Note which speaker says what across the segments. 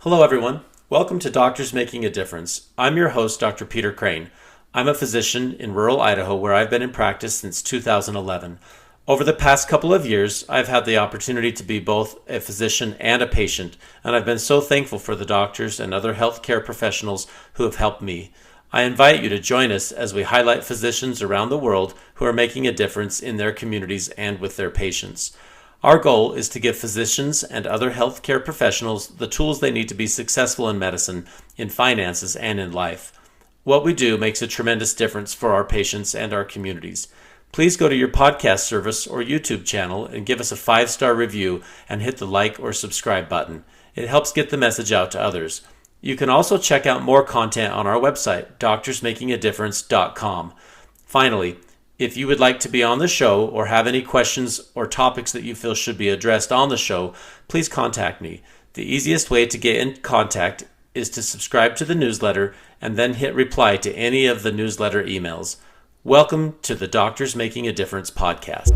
Speaker 1: Hello, everyone. Welcome to Doctors Making a Difference. I'm your host, Dr. Peter Crane. I'm a physician in rural Idaho where I've been in practice since 2011. Over the past couple of years, I've had the opportunity to be both a physician and a patient, and I've been so thankful for the doctors and other healthcare professionals who have helped me. I invite you to join us as we highlight physicians around the world who are making a difference in their communities and with their patients. Our goal is to give physicians and other healthcare professionals the tools they need to be successful in medicine, in finances, and in life. What we do makes a tremendous difference for our patients and our communities. Please go to your podcast service or YouTube channel and give us a 5-star review and hit the like or subscribe button. It helps get the message out to others. You can also check out more content on our website, doctorsmakingadifference.com. Finally, if you would like to be on the show or have any questions or topics that you feel should be addressed on the show, please contact me. The easiest way to get in contact is to subscribe to the newsletter and then hit reply to any of the newsletter emails. Welcome to the Doctors Making a Difference podcast.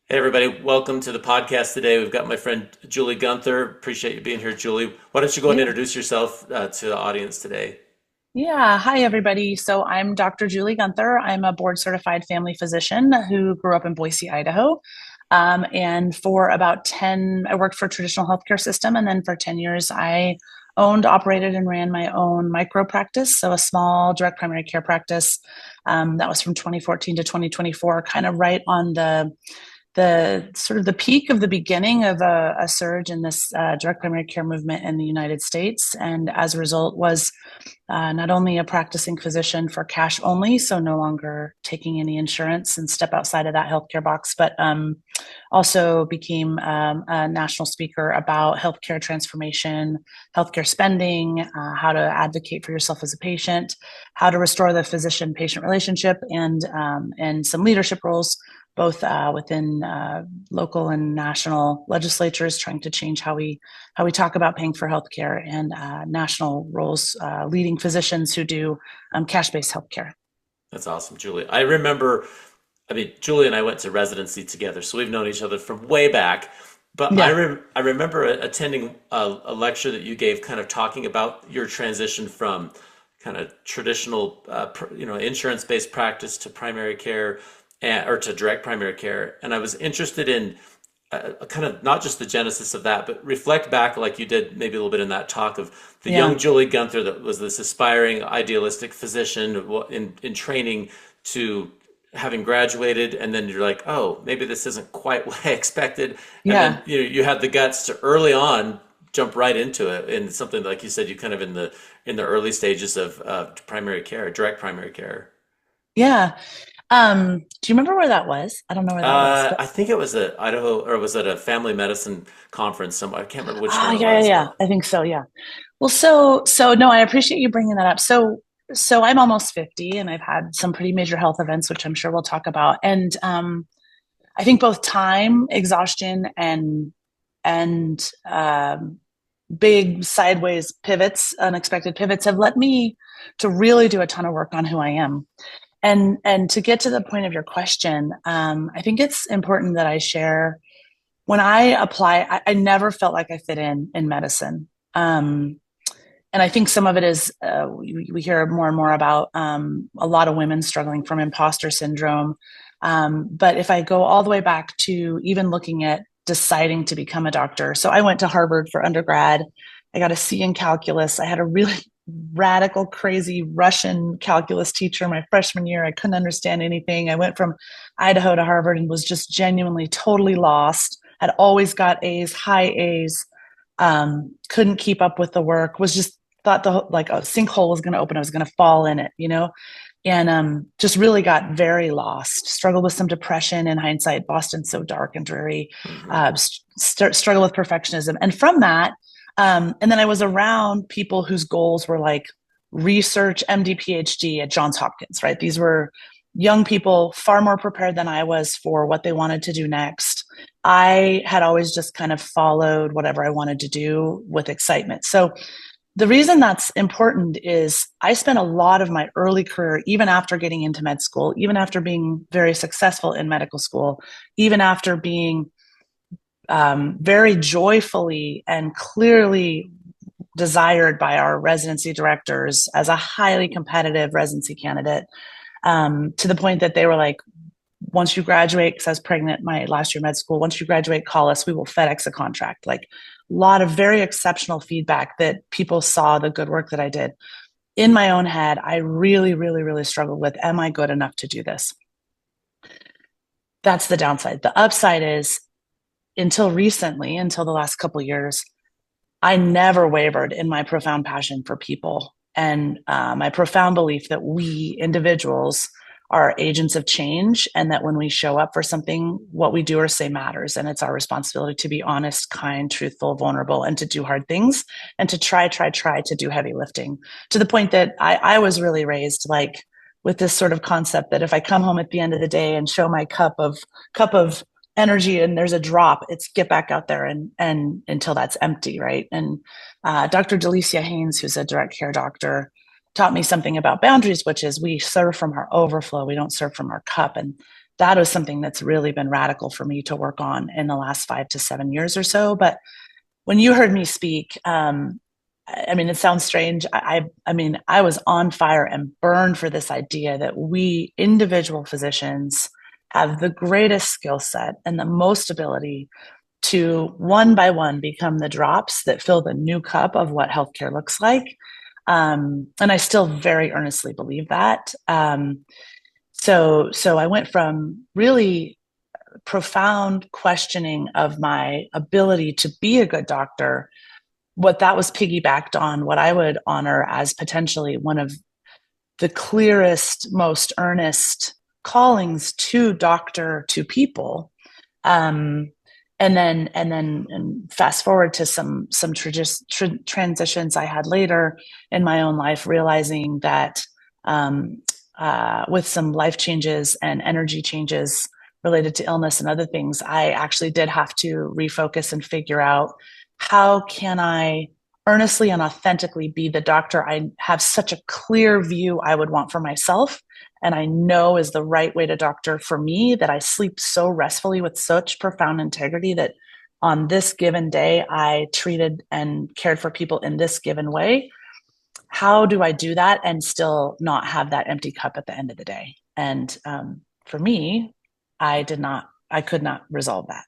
Speaker 1: Hey everybody, welcome to the podcast today. We've got my friend Julie Gunther. Appreciate you being here, Julie. Why don't you go and introduce yourself to the audience today?
Speaker 2: Yeah, hi everybody. So I'm Dr. Julie Gunther. I'm a board certified family physician who grew up in Boise, Idaho. And for about 10, I worked for a traditional healthcare system. And then for 10 years, I owned, operated, and ran my own micro practice. So a small direct primary care practice that was from 2014 to 2024, kind of right on the sort of the peak of the beginning of a surge in this direct primary care movement in the United States. And as a result was not only a practicing physician for cash only, so no longer taking any insurance and step outside of that healthcare box, but also became a national speaker about healthcare transformation, healthcare spending, how to advocate for yourself as a patient, how to restore the physician-patient relationship, and some leadership roles, both within local and national legislatures, trying to change how we talk about paying for healthcare, and national roles leading physicians who do cash-based healthcare.
Speaker 1: That's awesome, Julie. Julie and I went to residency together, so we've known each other from way back. But
Speaker 2: Yeah,
Speaker 1: I remember attending a lecture that you gave, kind of talking about your transition from kind of traditional, insurance-based practice to primary care, or to direct primary care. And I was interested in kind of not just the genesis of that, but reflect back like you did maybe a little bit in that talk of the
Speaker 2: yeah,
Speaker 1: young Julie Gunther that was this aspiring, idealistic physician in training to having graduated, and then you're like, oh, maybe this isn't quite what I expected, and then
Speaker 2: yeah.
Speaker 1: you had the guts to early on jump right into it, and something like you said, you kind of in the early stages of primary care, direct primary care.
Speaker 2: Yeah. Do you remember where that was? I don't know where that was, but
Speaker 1: I think it was at Idaho, or was it a family medicine conference somewhere? I can't remember which one it
Speaker 2: yeah, yeah,
Speaker 1: was,
Speaker 2: yeah.
Speaker 1: but
Speaker 2: I think so. Yeah. Well, so no, I appreciate you bringing that up. So I'm almost 50, and I've had some pretty major health events, which I'm sure we'll talk about. And I think both time, exhaustion, and big sideways pivots, unexpected pivots, have led me to really do a ton of work on who I am. And to get to the point of your question, I think it's important that I share when I apply. I never felt like I fit in medicine. And I think some of it is we hear more and more about a lot of women struggling from imposter syndrome. But if I go all the way back to even looking at deciding to become a doctor, so I went to Harvard for undergrad. I got a C in calculus. I had a really radical, crazy Russian calculus teacher my freshman year. I couldn't understand anything. I went from Idaho to Harvard and was just genuinely totally lost. Had always got A's, high A's, couldn't keep up with the work, was just thought like a sinkhole was going to open. I was going to fall in it, and just really got very lost, struggled with some depression. In hindsight, Boston's so dark and dreary.
Speaker 1: mhm.
Speaker 2: Struggle with perfectionism. And from that, and then I was around people whose goals were like research, MD, PhD at Johns Hopkins, right? These were young people far more prepared than I was for what they wanted to do next. I had always just kind of followed whatever I wanted to do with excitement. So the reason that's important is I spent a lot of my early career, even after getting into med school, even after being very successful in medical school, even after being very joyfully and clearly desired by our residency directors as a highly competitive residency candidate, to the point that they were like, once you graduate, because I was pregnant my last year of med school, once you graduate, call us, we will FedEx a contract. Like a lot of very exceptional feedback that people saw the good work that I did. In my own head, I really, really, really struggled with, am I good enough to do this? That's the downside. The upside is until recently, until the last couple of years, I never wavered in my profound passion for people and my profound belief that we individuals are agents of change, and that when we show up for something, what we do or say matters. And it's our responsibility to be honest, kind, truthful, vulnerable, and to do hard things and to try to do heavy lifting, to the point that I was really raised like with this sort of concept that if I come home at the end of the day and show my cup of energy and there's a drop, it's get back out there and until that's empty, right? And Dr. Delicia Haynes, who's a direct care doctor, taught me something about boundaries, which is we serve from our overflow, we don't serve from our cup. And that was something that's really been radical for me to work on in the last 5 to 7 years or so. But when you heard me speak, I mean, it sounds strange. I mean, I was on fire and burned for this idea that we individual physicians have the greatest skill set and the most ability to one by one become the drops that fill the new cup of what healthcare looks like. And I still very earnestly believe that. So I went from really profound questioning of my ability to be a good doctor, what that was piggybacked on what I would honor as potentially one of the clearest, most earnest callings to doctor to people. And fast forward to some transitions I had later in my own life, realizing that with some life changes and energy changes related to illness and other things, I actually did have to refocus and figure out how can I earnestly and authentically be the doctor I have such a clear view I would want for myself, and I know is the right way to doctor for me, that I sleep so restfully with such profound integrity that on this given day, I treated and cared for people in this given way. How do I do that and still not have that empty cup at the end of the day? And for me, I could not resolve that.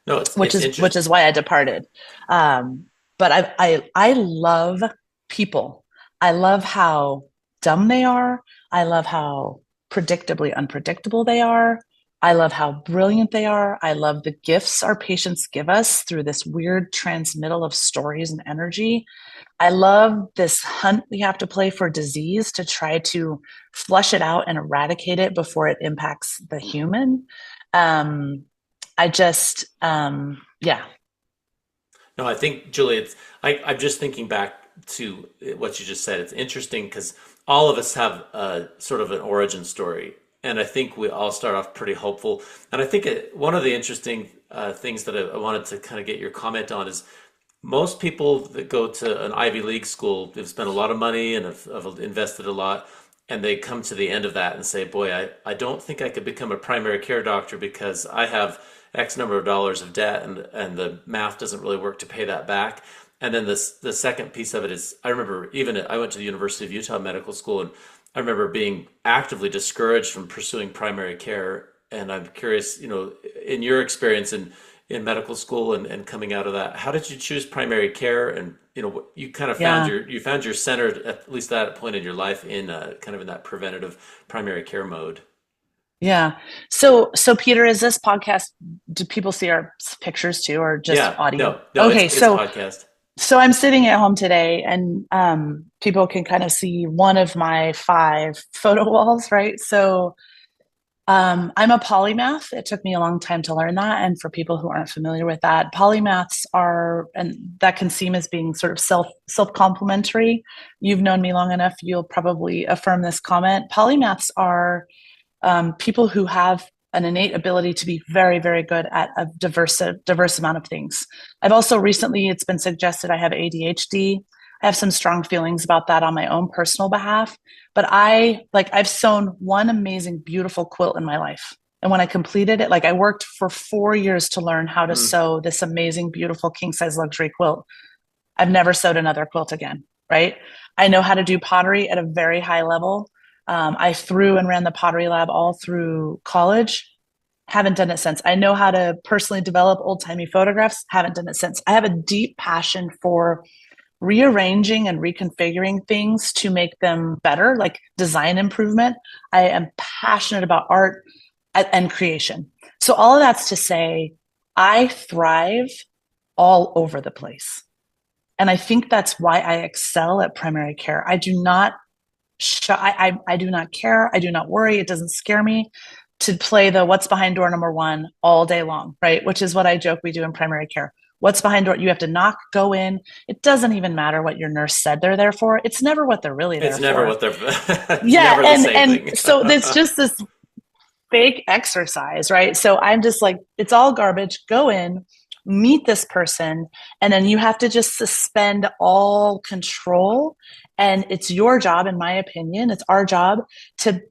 Speaker 1: No,
Speaker 2: which is why I departed. But I love people. I love how dumb they are. I love how predictably unpredictable they are. I love how brilliant they are. I love the gifts our patients give us through this weird transmittal of stories and energy. I love this hunt we have to play for disease to try to flush it out and eradicate it before it impacts the human. Yeah.
Speaker 1: No, I think, Julie, I'm just thinking back to what you just said. It's interesting because all of us have a sort of an origin story. And I think we all start off pretty hopeful. And I think one of the interesting things that I wanted to kind of get your comment on is most people that go to an Ivy League school have spent a lot of money and have invested a lot. And they come to the end of that and say, boy, I don't think I could become a primary care doctor because I have X number of dollars of debt and the math doesn't really work to pay that back. And then the second piece of it is, I remember I went to the University of Utah Medical School, and I remember being actively discouraged from pursuing primary care. And I'm curious, in your experience in medical school and coming out of that, how did you choose primary care? And you kind of found your center, at least at a point in your life, in kind of in that preventative primary care mode.
Speaker 2: Yeah. So Peter, is this podcast, do people see our pictures too, or just audio?
Speaker 1: No,
Speaker 2: okay.
Speaker 1: It's podcast.
Speaker 2: So I'm sitting at home today, and people can kind of see one of my 5 photo walls, right? So I'm a polymath. It took me a long time to learn that. And for people who aren't familiar with that, polymaths are, and that can seem as being sort of self-complementary. You've known me long enough, you'll probably affirm this comment. Polymaths are people who have an innate ability to be very, very good at a diverse amount of things. I've also recently, it's been suggested I have ADHD. I have some strong feelings about that on my own personal behalf, but I've sewn one amazing, beautiful quilt in my life. And when I completed it, like I worked for 4 years to learn how to
Speaker 1: Mm.
Speaker 2: sew this amazing, beautiful king size luxury quilt. I've never sewed another quilt again, right? I know how to do pottery at a very high level. I threw and ran the pottery lab all through college. Haven't done it since. I know how to personally develop old timey photographs. Haven't done it since. I have a deep passion for rearranging and reconfiguring things to make them better, like design improvement. I am passionate about art and creation. So, all of that's to say, I thrive all over the place. And I think that's why I excel at primary care. I do not I do not care. I do not worry. It doesn't scare me to play the what's behind door number one all day long, right? Which is what I joke we do in primary care. What's behind door? You have to knock, go in. It doesn't even matter what your nurse said they're there for. It's never what they're really there
Speaker 1: It's never
Speaker 2: for.
Speaker 1: what they're. It's
Speaker 2: Yeah,
Speaker 1: never the same thing.
Speaker 2: and so it's just this fake exercise, right? So I'm just like, it's all garbage. Go in, meet this person, and then you have to just suspend all control. And it's your job, in my opinion, it's our job to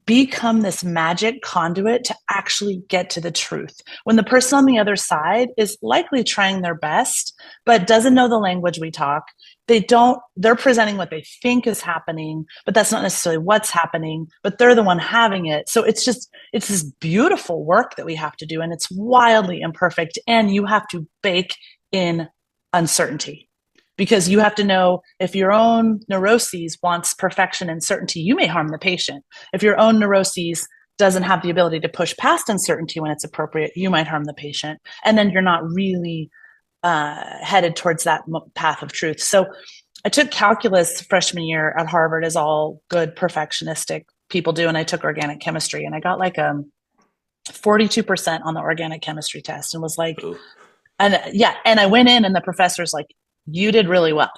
Speaker 2: become this magic conduit to actually get to the truth. When the person on the other side is likely trying their best, but doesn't know the language we talk, they're presenting what they think is happening, but that's not necessarily what's happening, but they're the one having it. So it's this beautiful work that we have to do, and it's wildly imperfect. And you have to bake in uncertainty because you have to know if your own neuroses wants perfection and certainty, you may harm the patient. If your own neuroses doesn't have the ability to push past uncertainty when it's appropriate, you might harm the patient. And then you're not really headed towards that path of truth. So I took calculus freshman year at Harvard, as all good perfectionistic people do. And I took organic chemistry, and I got like 42% on the organic chemistry test, and was like,
Speaker 1: Ooh.
Speaker 2: and yeah. And I went in, and the professor's like, you did really well.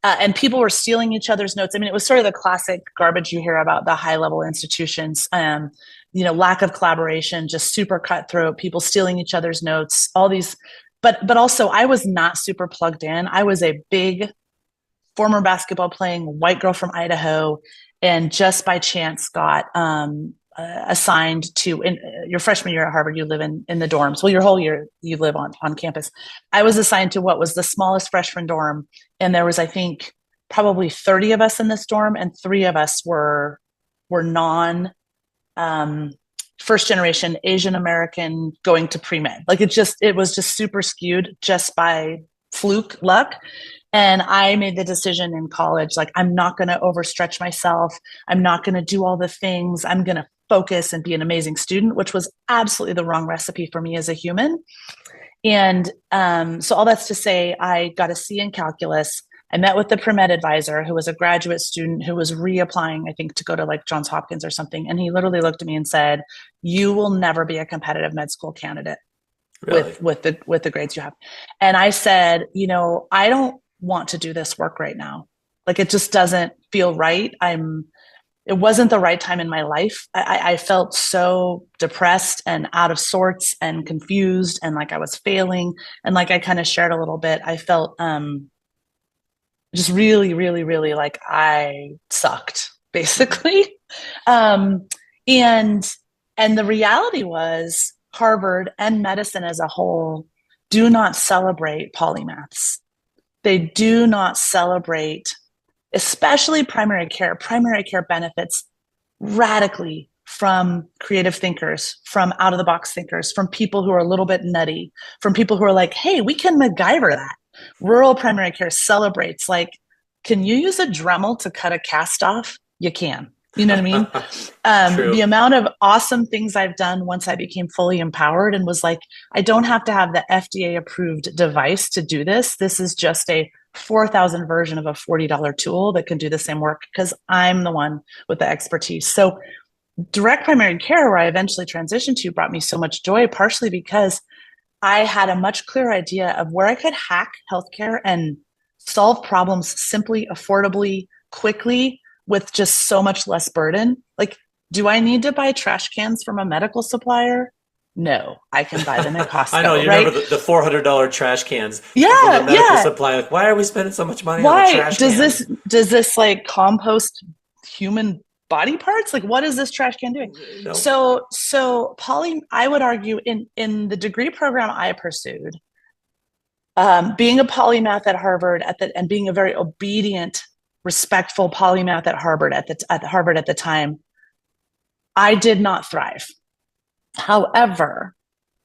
Speaker 2: And people were stealing each other's notes. I mean, it was sort of the classic garbage you hear about the high level institutions. Lack of collaboration, just super cutthroat, people stealing each other's notes, all these. But also, I was not super plugged in. I was a big former basketball playing white girl from Idaho, and just by chance got assigned to, in your freshman year at Harvard, you live in the dorms. Well, your whole year you live on campus. I was assigned to what was the smallest freshman dorm, and there was, I think, probably 30 of us in this dorm, and 3 of us were non first generation Asian American going to pre-med. Like it was just super skewed just by fluke luck. And I made the decision in college, like, I'm not going to overstretch myself. I'm not going to do all the things. I'm going to focus and be an amazing student, which was absolutely the wrong recipe for me as a human. And so all that's to say, I got a C in calculus. I met with the pre-med advisor, who was a graduate student who was reapplying, I think, to go to like Johns Hopkins or something. And he literally looked at me and said, you will never be a competitive med school candidate. Really? with the grades you have. And I said, I don't want to do this work right now. Like, it just doesn't feel right. It wasn't the right time in my life. I felt so depressed and out of sorts and confused, and like I was failing. And like I kind of shared a little bit, I felt just really, really, really like I sucked, basically. And the reality was, Harvard and medicine as a whole do not celebrate polymaths. They do not celebrate, especially primary care. Primary care benefits radically from creative thinkers, from out of the box thinkers, from people who are a little bit nutty, from people who are like, hey, we can MacGyver that. Rural primary care celebrates, like, can you use a Dremel to cut a cast off? You can. You know what I mean? The amount of awesome things I've done once I became fully empowered and was like, I don't have to have the FDA approved device to do this. This is just a 4,000 version of a $40 tool that can do the same work because I'm the one with the expertise. So direct primary care, where I eventually transitioned to, brought me so much joy, partially because I had a much clearer idea of where I could hack healthcare and solve problems simply, affordably, quickly, with just so much less burden. Like, do I need to buy trash cans from a medical supplier? No, I can buy them at Costco.
Speaker 1: I know, you
Speaker 2: right?
Speaker 1: remember the $400 trash cans from
Speaker 2: Yeah,
Speaker 1: the medical
Speaker 2: yeah.
Speaker 1: supply. Like, why are we spending so much money on a trash can?
Speaker 2: Does this like compost human body parts? Like, what is this trash can doing?
Speaker 1: No.
Speaker 2: So I would argue in the degree program I pursued, being a polymath at Harvard and being a very obedient, respectful polymath at Harvard at the time, I did not thrive. However,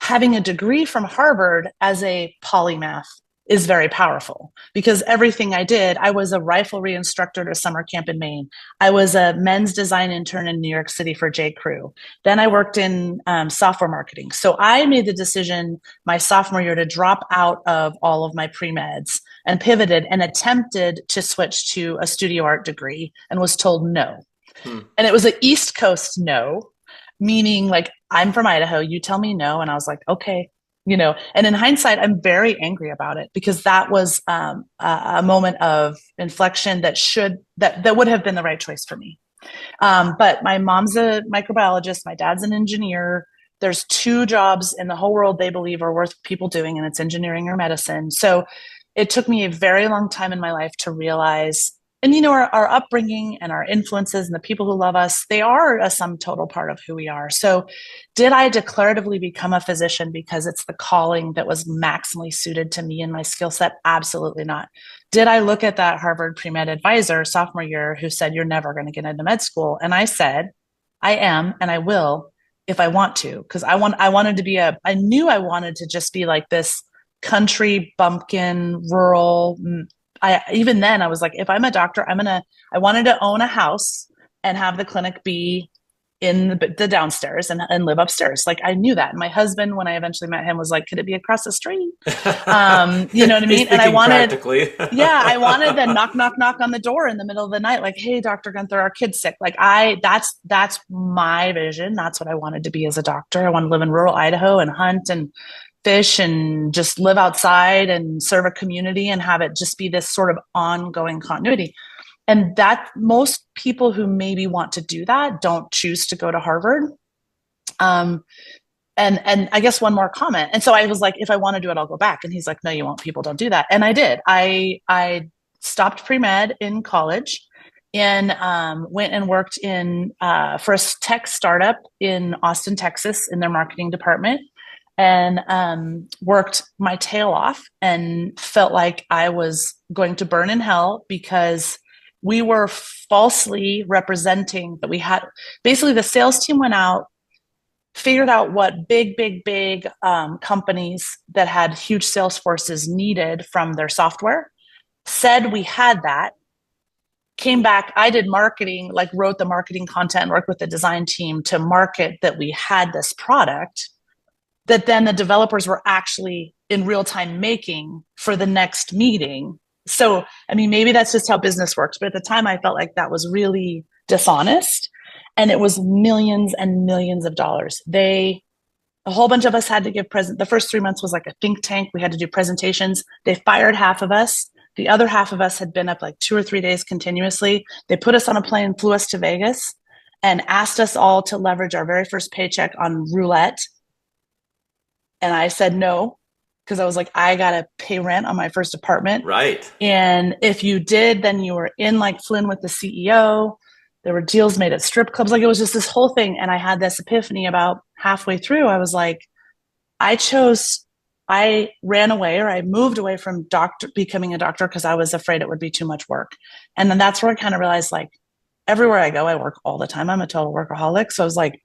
Speaker 2: having a degree from Harvard as a polymath is very powerful because everything I did, I was a riflery instructor at a summer camp in Maine. I was a men's design intern in New York City for J. Crew. Then I worked in software marketing. So I made the decision my sophomore year to drop out of all of my pre-meds and pivoted and attempted to switch to a studio art degree and was told no. And it was an East Coast no, meaning like, I'm from Idaho, you tell me no. And I was like, okay, and in hindsight, I'm very angry about it because that was a moment of inflection that would have been the right choice for me. But my mom's a microbiologist, my dad's an engineer. There's two jobs in the whole world they believe are worth people doing, and it's engineering or medicine. So it took me a very long time in my life to realize, and our upbringing and our influences and the people who love us, they are a sum total part of who we are. So did I declaratively become a physician because it's the calling that was maximally suited to me and my skill set? Absolutely not. Did I look at that Harvard pre-med advisor sophomore year who said, you're never going to get into med school? And I said, I am, and I will if I want to, because I knew I wanted to just be like this country bumpkin, rural. Even then I was like, if I'm a doctor, I wanted to own a house and have the clinic be in the downstairs and live upstairs. Like I knew that. And my husband, when I eventually met him, was like, could it be across the street? You know what I mean? And I wanted, yeah, I wanted the knock, knock, knock on the door in the middle of the night. Like, hey, Dr. Gunther, our kid's sick. Like that's my vision. That's what I wanted to be as a doctor. I want to live in rural Idaho and hunt and fish and just live outside and serve a community and have it just be this sort of ongoing continuity. And that most people who maybe want to do that don't choose to go to Harvard. And I guess one more comment. And so I was like, if I want to do it, I'll go back. And he's like, no, you won't. People don't do that. And I did. I stopped pre-med in college and went and worked for a tech startup in Austin, Texas, in their marketing department, and worked my tail off and felt like I was going to burn in hell because we were falsely representing that we had. Basically, the sales team went out, figured out what big companies that had huge sales forces needed from their software, said we had that, came back. I did marketing, like wrote the marketing content, worked with the design team to market that we had this product that then the developers were actually in real time making for the next meeting. So, I mean, maybe that's just how business works. But at the time, I felt like that was really dishonest. And it was millions and millions of dollars. A whole bunch of us had to give the first 3 months was like a think tank. We had to do presentations. They fired half of us. The other half of us had been up like 2 or 3 days continuously. They put us on a plane, flew us to Vegas, and asked us all to leverage our very first paycheck on roulette. And I said no, because I was like, I got to pay rent on my first apartment.
Speaker 1: Right.
Speaker 2: And if you did, then you were in like Flynn with the CEO. There were deals made at strip clubs. Like it was just this whole thing. And I had this epiphany about halfway through. I was like, I ran away, or I moved away from becoming a doctor because I was afraid it would be too much work. And then that's where I kind of realized, like, everywhere I go, I work all the time. I'm a total workaholic. So I was like,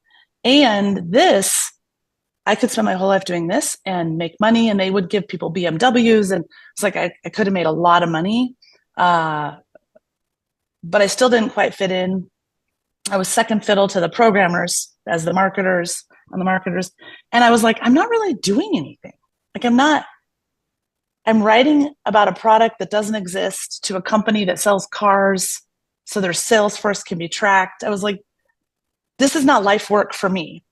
Speaker 2: I could spend my whole life doing this and make money, and they would give people BMWs. And it's like, I could have made a lot of money. But I still didn't quite fit in. I was second fiddle to the programmers as the marketers. And I was like, I'm not really doing anything. Like I'm writing about a product that doesn't exist to a company that sells cars so their sales force can be tracked. I was like, this is not life work for me.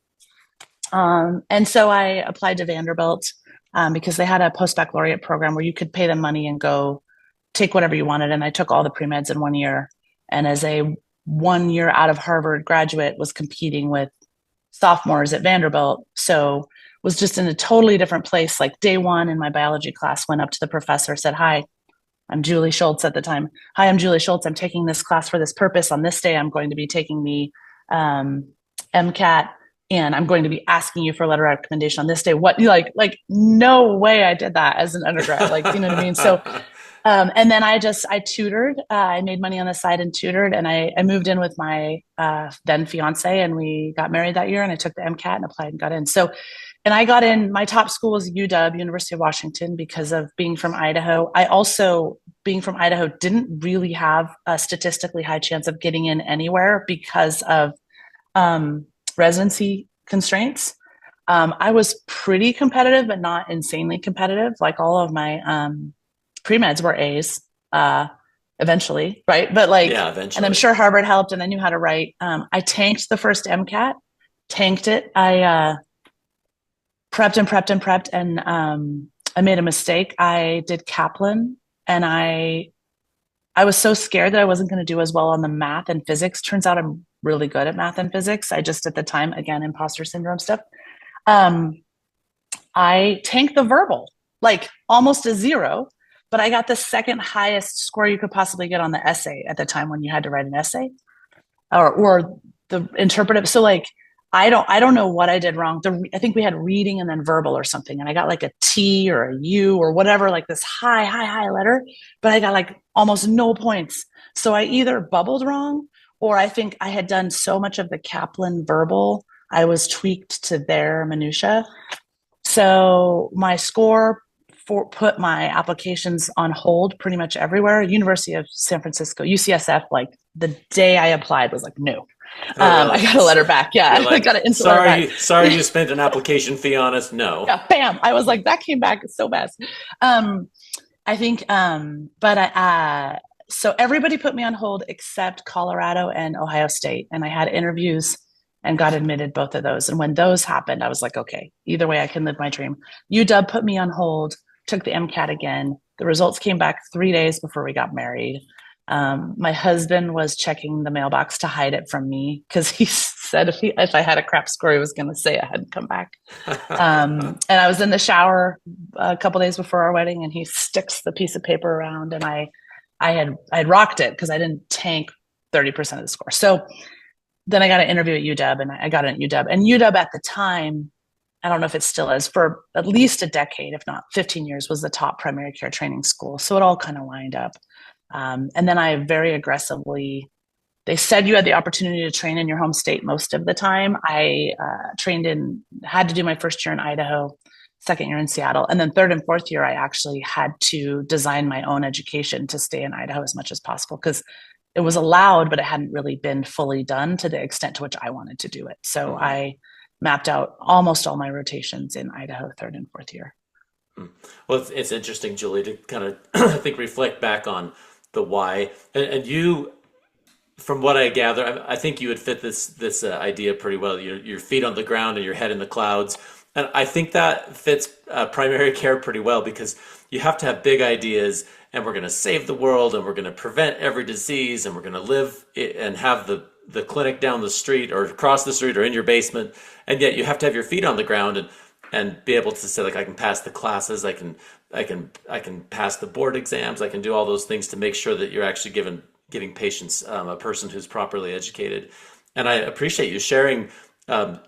Speaker 2: And so I applied to Vanderbilt because they had a post-baccalaureate program where you could pay them money and go take whatever you wanted. And I took all the pre-meds in 1 year. And as a 1 year out of Harvard graduate, was competing with sophomores at Vanderbilt. So was just in a totally different place. Like day one in my biology class, went up to the professor, said, hi, I'm Julie Schultz at the time. Hi, I'm Julie Schultz. I'm taking this class for this purpose. On this day, I'm going to be taking the um, MCAT, and I'm going to be asking you for a letter of recommendation on this day. What, like, no way I did that as an undergrad. Like, you know what I mean? So, and then I tutored. I made money on the side and tutored, and I moved in with my then fiance, and we got married that year. And I took the MCAT and applied and got in. So, and I got in. My top school was UW, University of Washington, because of being from Idaho. I also, being from Idaho, didn't really have a statistically high chance of getting in anywhere because of residency constraints. I was pretty competitive, but not insanely competitive. Like all of my pre-meds were A's eventually, right? But like,
Speaker 1: Yeah,
Speaker 2: and I'm
Speaker 1: eventually.
Speaker 2: sure Harvard helped, and I knew how to write. I tanked the first MCAT, tanked it. I prepped and prepped and prepped, and I made a mistake. I did Kaplan, and I was so scared that I wasn't going to do as well on the math and physics. Turns out I'm really good at math and physics. I just at the time, again, imposter syndrome stuff. Um, I tanked the verbal, like almost a zero, but I got the second highest score you could possibly get on the essay at the time when you had to write an essay or the interpretive. So like I don't know what I did wrong. I think we had reading and then verbal or something, and I got like a T or a U or whatever, like this high letter, but I got like almost no points. So I either bubbled wrong, or I think I had done so much of the Kaplan verbal, I was tweaked to their minutia. So my score put my applications on hold pretty much everywhere. University of San Francisco, UCSF, like the day I applied was like, no.
Speaker 1: Oh,
Speaker 2: I
Speaker 1: really?
Speaker 2: got a letter back.
Speaker 1: You're
Speaker 2: Yeah, I
Speaker 1: like,
Speaker 2: got an instant letter back.
Speaker 1: sorry, you spent an application fee on us. No.
Speaker 2: Yeah, bam. I was like, that came back so fast. Um, I think, but so everybody put me on hold except Colorado and Ohio State. And I had interviews and got admitted both of those. And when those happened, I was like, okay, either way, I can live my dream. UW put me on hold, took the MCAT again. The results came back 3 days before we got married. My husband was checking the mailbox to hide it from me because he said if I had a crap score, he was going to say I hadn't come back. And I was in the shower a couple days before our wedding, and he sticks the piece of paper around, and I'd rocked it because I didn't tank 30% of the score. So then I got an interview at UW, and I got it at UW. And UW at the time, I don't know if it still is, for at least a decade, if not 15 years, was the top primary care training school. So it all kind of lined up. And then I very aggressively, they said you had the opportunity to train in your home state most of the time. I had to do my first year in Idaho, second year in Seattle, and then third and fourth year, I actually had to design my own education to stay in Idaho as much as possible because it was allowed, but it hadn't really been fully done to the extent to which I wanted to do it. So
Speaker 1: Mm-hmm.
Speaker 2: I mapped out almost all my rotations in Idaho, third and fourth year.
Speaker 1: Well, it's interesting, Julie, to kind of I think reflect back on the why, and you, from what I gather, I think you would fit this idea pretty well. Your feet on the ground and your head in the clouds, and I think that fits primary care pretty well because you have to have big ideas, and we're going to save the world, and we're going to prevent every disease, and we're going to live and have the clinic down the street or across the street or in your basement, and yet you have to have your feet on the ground and be able to say like I can pass the classes, I can pass the board exams, I can do all those things to make sure that you're actually giving patients a person who's properly educated. And I appreciate you sharing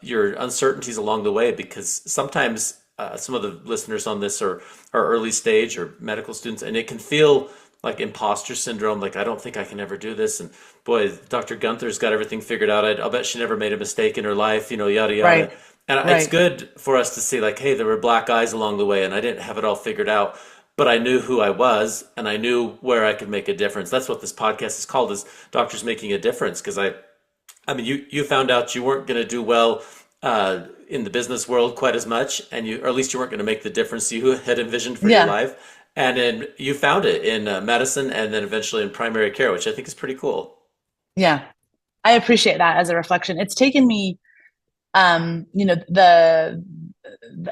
Speaker 1: your uncertainties along the way because sometimes some of the listeners on this are early stage or medical students, and it can feel like imposter syndrome, like I don't think I can ever do this. And boy, Dr. Gunther's got everything figured out. I'll bet she never made a mistake in her life, yada yada.
Speaker 2: Right.
Speaker 1: And it's
Speaker 2: Right.
Speaker 1: good for us to see like, hey, there were black eyes along the way, and I didn't have it all figured out, but I knew who I was, and I knew where I could make a difference. That's what this podcast is called: is Doctors Making a Difference. Because I mean, you found out you weren't going to do well in the business world quite as much, and or at least you weren't going to make the difference you had envisioned for your
Speaker 2: Yeah.
Speaker 1: life. And then you found it in medicine, and then eventually in primary care, which I think is pretty cool.
Speaker 2: Yeah. I appreciate that as a reflection. It's taken me the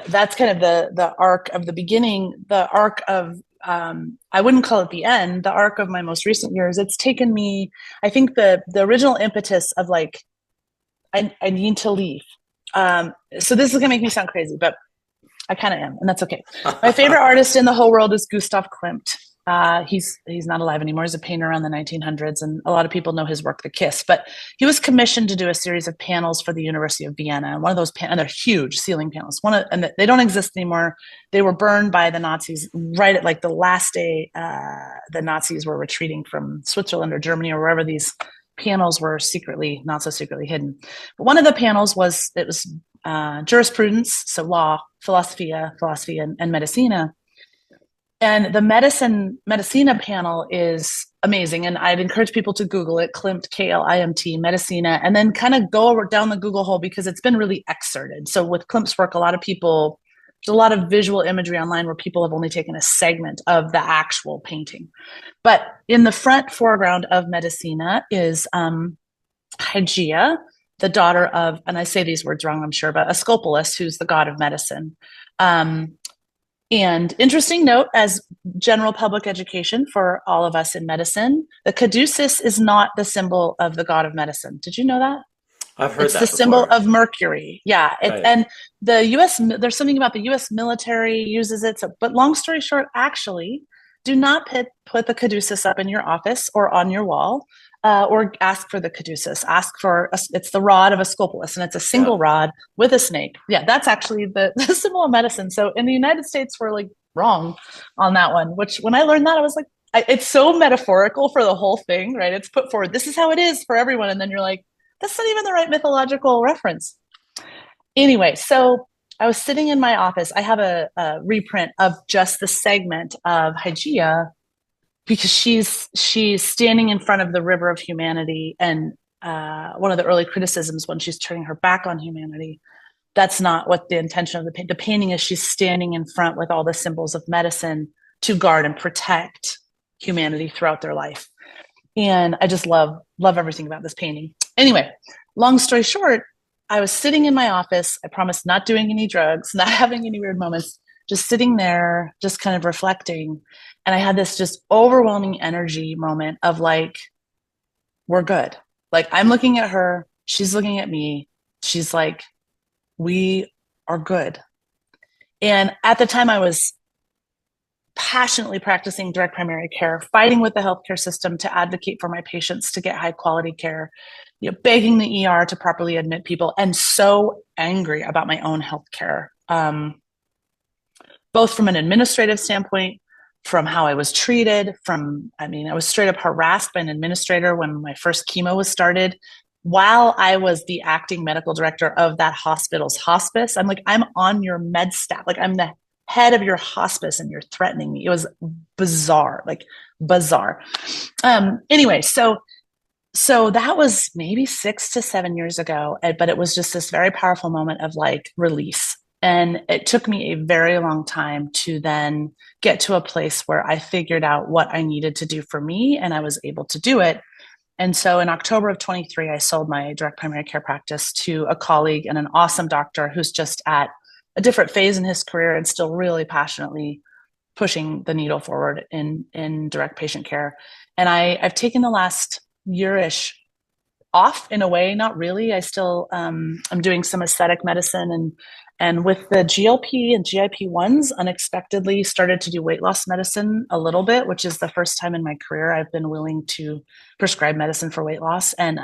Speaker 2: that's kind of the arc of the beginning, the arc of I wouldn't call it the end, the arc of my most recent years. It's taken me, I think the original impetus of like I need to leave. So this is gonna make me sound crazy, but I kind of am, and that's okay. My favorite artist in the whole world is Gustav Klimt. He's not alive anymore. He's a painter around the 1900s, and a lot of people know his work, The Kiss. But he was commissioned to do a series of panels for the University of Vienna, and one of those and they're huge ceiling panels. And they don't exist anymore. They were burned by the Nazis right at like the last day the Nazis were retreating from Switzerland or Germany or wherever these panels were secretly, not so secretly hidden. But one of the panels was jurisprudence, so law, philosophy, and medicina. And the Medicina panel is amazing. And I'd encourage people to Google it, Klimt, Klimt, Medicina, and then kind of go down the Google hole because it's been really excerpted. So with Klimt's work, there's a lot of visual imagery online where people have only taken a segment of the actual painting. But in the front foreground of Medicina is Hygeia, the daughter of, and I say these words wrong, I'm sure, but Asclepius, who's the god of medicine. And interesting note, as general public education for all of us in medicine, the caduceus is not the symbol of the god of medicine. Did you know that?
Speaker 1: I've heard
Speaker 2: It's
Speaker 1: that
Speaker 2: the symbol
Speaker 1: before.
Speaker 2: of Mercury. Yeah.
Speaker 1: Right.
Speaker 2: And the US, there's something about the US military uses it. So, but long story short, actually, do not put the caduceus up in your office or on your wall. Or ask for the caduceus. It's the rod of Asclepius, and it's a
Speaker 1: Yeah.
Speaker 2: single rod with a snake. Yeah, that's actually the symbol of medicine. So in the United States, we're like wrong on that one. Which when I learned that, I was like, it's so metaphorical for the whole thing, right? It's put forward. This is how it is for everyone, and then you're like, that's not even the right mythological reference. Anyway, so I was sitting in my office. I have a reprint of just the segment of Hygeia because she's standing in front of the river of humanity, and one of the early criticisms when she's turning her back on humanity, that's not what the intention of the painting is. She's standing in front with all the symbols of medicine to guard and protect humanity throughout their life. And I just love everything about this painting. Anyway, long story short, I was sitting in my office. I promised not doing any drugs, not having any weird moments, just sitting there, just kind of reflecting. And I had this just overwhelming energy moment of like, we're good. Like, I'm looking at her, she's looking at me. She's like, we are good. And at the time, I was passionately practicing direct primary care, fighting with the healthcare system to advocate for my patients to get high quality care, begging the ER to properly admit people, and so angry about my own healthcare, both from an administrative standpoint, from how I was treated, I was straight up harassed by an administrator when my first chemo was started. While I was the acting medical director of that hospital's hospice, I'm like, I'm on your med staff. Like, I'm the head of your hospice and you're threatening me. It was bizarre, like bizarre. Anyway, so that was maybe 6 to 7 years ago, but it was just this very powerful moment of like release. And it took me a very long time to then get to a place where I figured out what I needed to do for me, and I was able to do it. And so in October of 23, I sold my direct primary care practice to a colleague and an awesome doctor who's just at a different phase in his career and still really passionately pushing the needle forward in direct patient care. And I've taken the last year-ish off in a way, not really. I still I'm doing some aesthetic medicine, and with the GLP and GIP-1s, unexpectedly started to do weight loss medicine a little bit, which is the first time in my career I've been willing to prescribe medicine for weight loss. And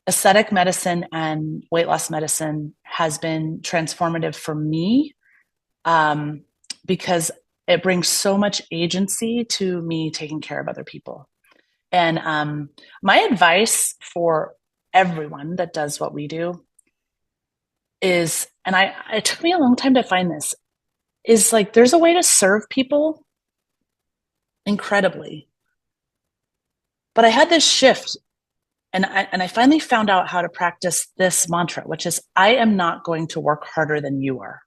Speaker 2: aesthetic medicine and weight loss medicine has been transformative for me, because it brings so much agency to me taking care of other people. And my advice for everyone that does what we do is, and it took me a long time to find this, is like, there's a way to serve people incredibly. But I had this shift, and I finally found out how to practice this mantra, which is, I am not going to work harder than you are.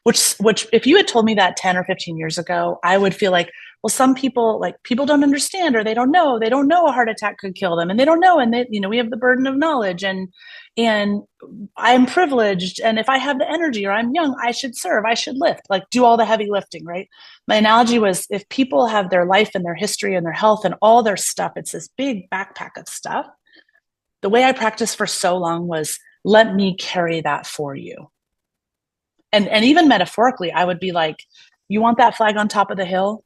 Speaker 2: Which if you had told me that 10 or 15 years ago, I would feel like, well, some people, like, people don't understand, or they don't know a heart attack could kill them, and they don't know, and we have the burden of knowledge, and I'm privileged, and if I have the energy, or I'm young, I should serve, I should lift, like, do all the heavy lifting, right? My analogy was, if people have their life and their history and their health and all their stuff, it's this big backpack of stuff. The way I practiced for so long was, let me carry that for you. And even metaphorically, I would be like, you want that flag on top of the hill?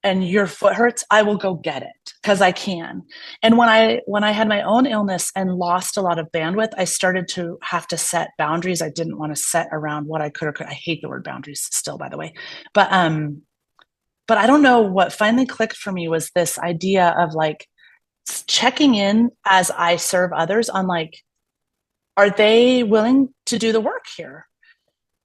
Speaker 2: and your foot hurts, I will go get it because I can. And when I had my own illness and lost a lot of bandwidth, I started to have to set boundaries I didn't want to set around what I could or could. I hate the word boundaries still, by the way. But I don't know what finally clicked for me was this idea of like checking in as I serve others on like, are they willing to do the work here?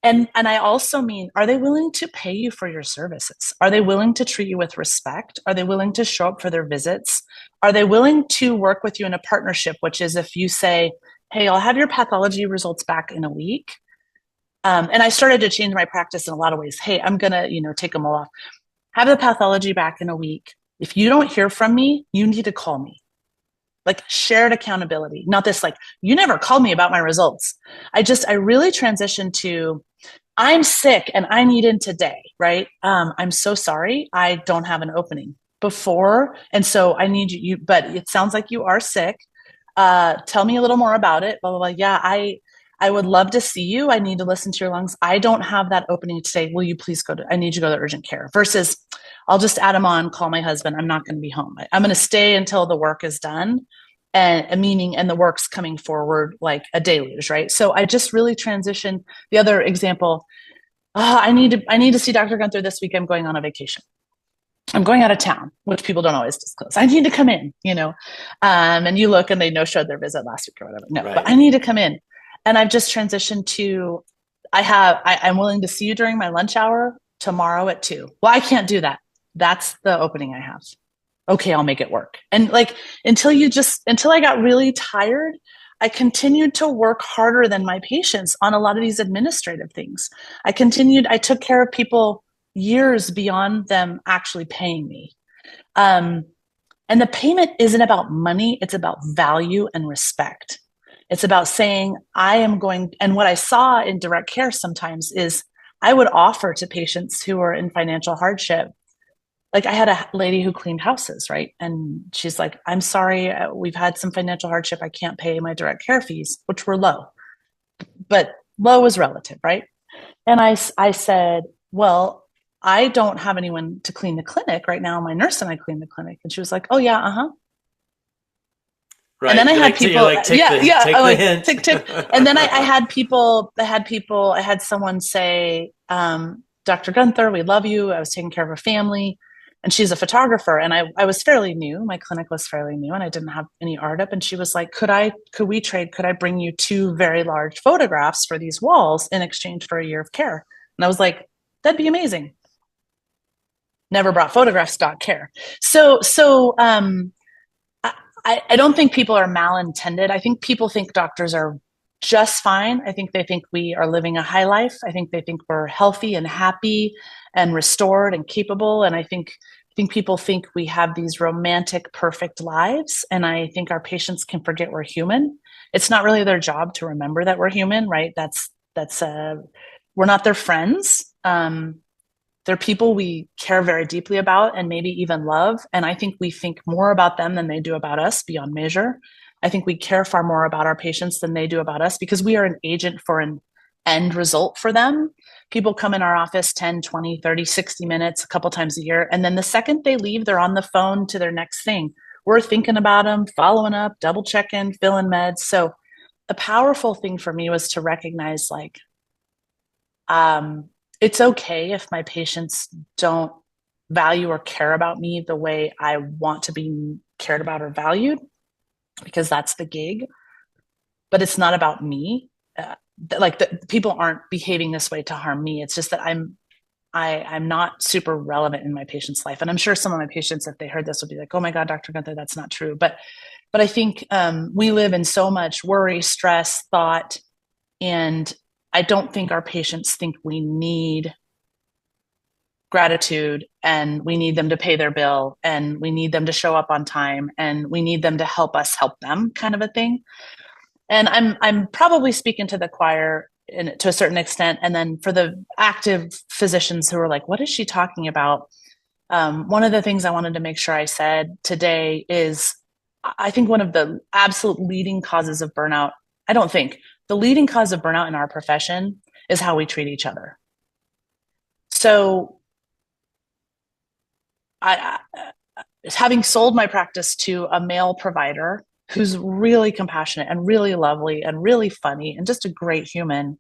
Speaker 2: And I also mean, are they willing to pay you for your services? Are they willing to treat you with respect? Are they willing to show up for their visits? Are they willing to work with you in a partnership, which is if you say, hey, I'll have your pathology results back in a week. And I started to change my practice in a lot of ways. Hey, I'm going to, take them all off. Have the pathology back in a week. If you don't hear from me, you need to call me. Like shared accountability, not this like, you never called me about my results. I really transitioned to, I'm sick and I need in today, right? I'm so sorry. I don't have an opening before. And so I need but it sounds like you are sick. Tell me a little more about it. Blah, blah, blah. Yeah, I would love to see you. I need to listen to your lungs. I don't have that opening today. Will you please I need you to go to urgent care versus I'll just add him on, call my husband. I'm not going to be home. I'm going to stay until the work is done and the work's coming forward like a deluge, right? So I just really transitioned. The other example, I need to see Dr. Gunther this week. I'm going on a vacation. I'm going out of town, which people don't always disclose. I need to come in, and you look and they no-showed their visit last week or whatever. No, right. But I need to come in. And I've just transitioned to, I'm willing to see you during my lunch hour tomorrow at 2:00. Well, I can't do that. That's the opening I have. Okay, I'll make it work. And like, until I got really tired, I continued to work harder than my patients on a lot of these administrative things. I took care of people years beyond them actually paying me. And the payment isn't about money, it's about value and respect. It's about saying, and what I saw in direct care sometimes is I would offer to patients who are in financial hardship. Like I had a lady who cleaned houses, right? And she's like, I'm sorry, we've had some financial hardship. I can't pay my direct care fees, which were low, but low is relative, right? And I said, well, I don't have anyone to clean the clinic right now. My nurse and I clean the clinic. And she was like, oh yeah, uh-huh.
Speaker 1: Right.
Speaker 2: And then I had people,
Speaker 1: take the hint.
Speaker 2: Tick. And then I had someone say, Dr. Gunther, we love you. I was taking care of a family. And she's a photographer. And I was fairly new. My clinic was fairly new and I didn't have any art up. And she was like, could we trade? Could I bring you 2 very large photographs for these walls in exchange for a year of care? And I was like, that'd be amazing. Never brought photographs, got care. So I don't think people are malintended. I think people think doctors are just fine. I think they think we are living a high life. I think they think we're healthy and happy and restored and capable. And I think people think we have these romantic, perfect lives. And I think our patients can forget we're human. It's not really their job to remember that we're human, right? We're not their friends. They're people we care very deeply about and maybe even love. And I think we think more about them than they do about us beyond measure. I think we care far more about our patients than they do about us because we are an agent for an end result for them. People come in our office 10, 20, 30, 60 minutes a couple times a year. And then the second they leave, they're on the phone to their next thing. We're thinking about them, following up, double checking, filling meds. So a powerful thing for me was to recognize like, it's okay if my patients don't value or care about me the way I want to be cared about or valued, because that's the gig. But it's not about me. People aren't behaving this way to harm me. It's just that I'm not super relevant in my patient's life. And I'm sure some of my patients, if they heard this, would be like, oh my God, Dr. Gunther, that's not true. But I think we live in so much worry, stress, thought, and I don't think our patients think we need gratitude and we need them to pay their bill and we need them to show up on time and we need them to help us help them kind of a thing. And I'm probably speaking to the choir to a certain extent. And then for the active physicians who are like, what is she talking about? One of the things I wanted to make sure I said today is I think one of the absolute leading causes of burnout, the leading cause of burnout in our profession is how we treat each other. So having sold my practice to a male provider who's really compassionate and really lovely and really funny and just a great human,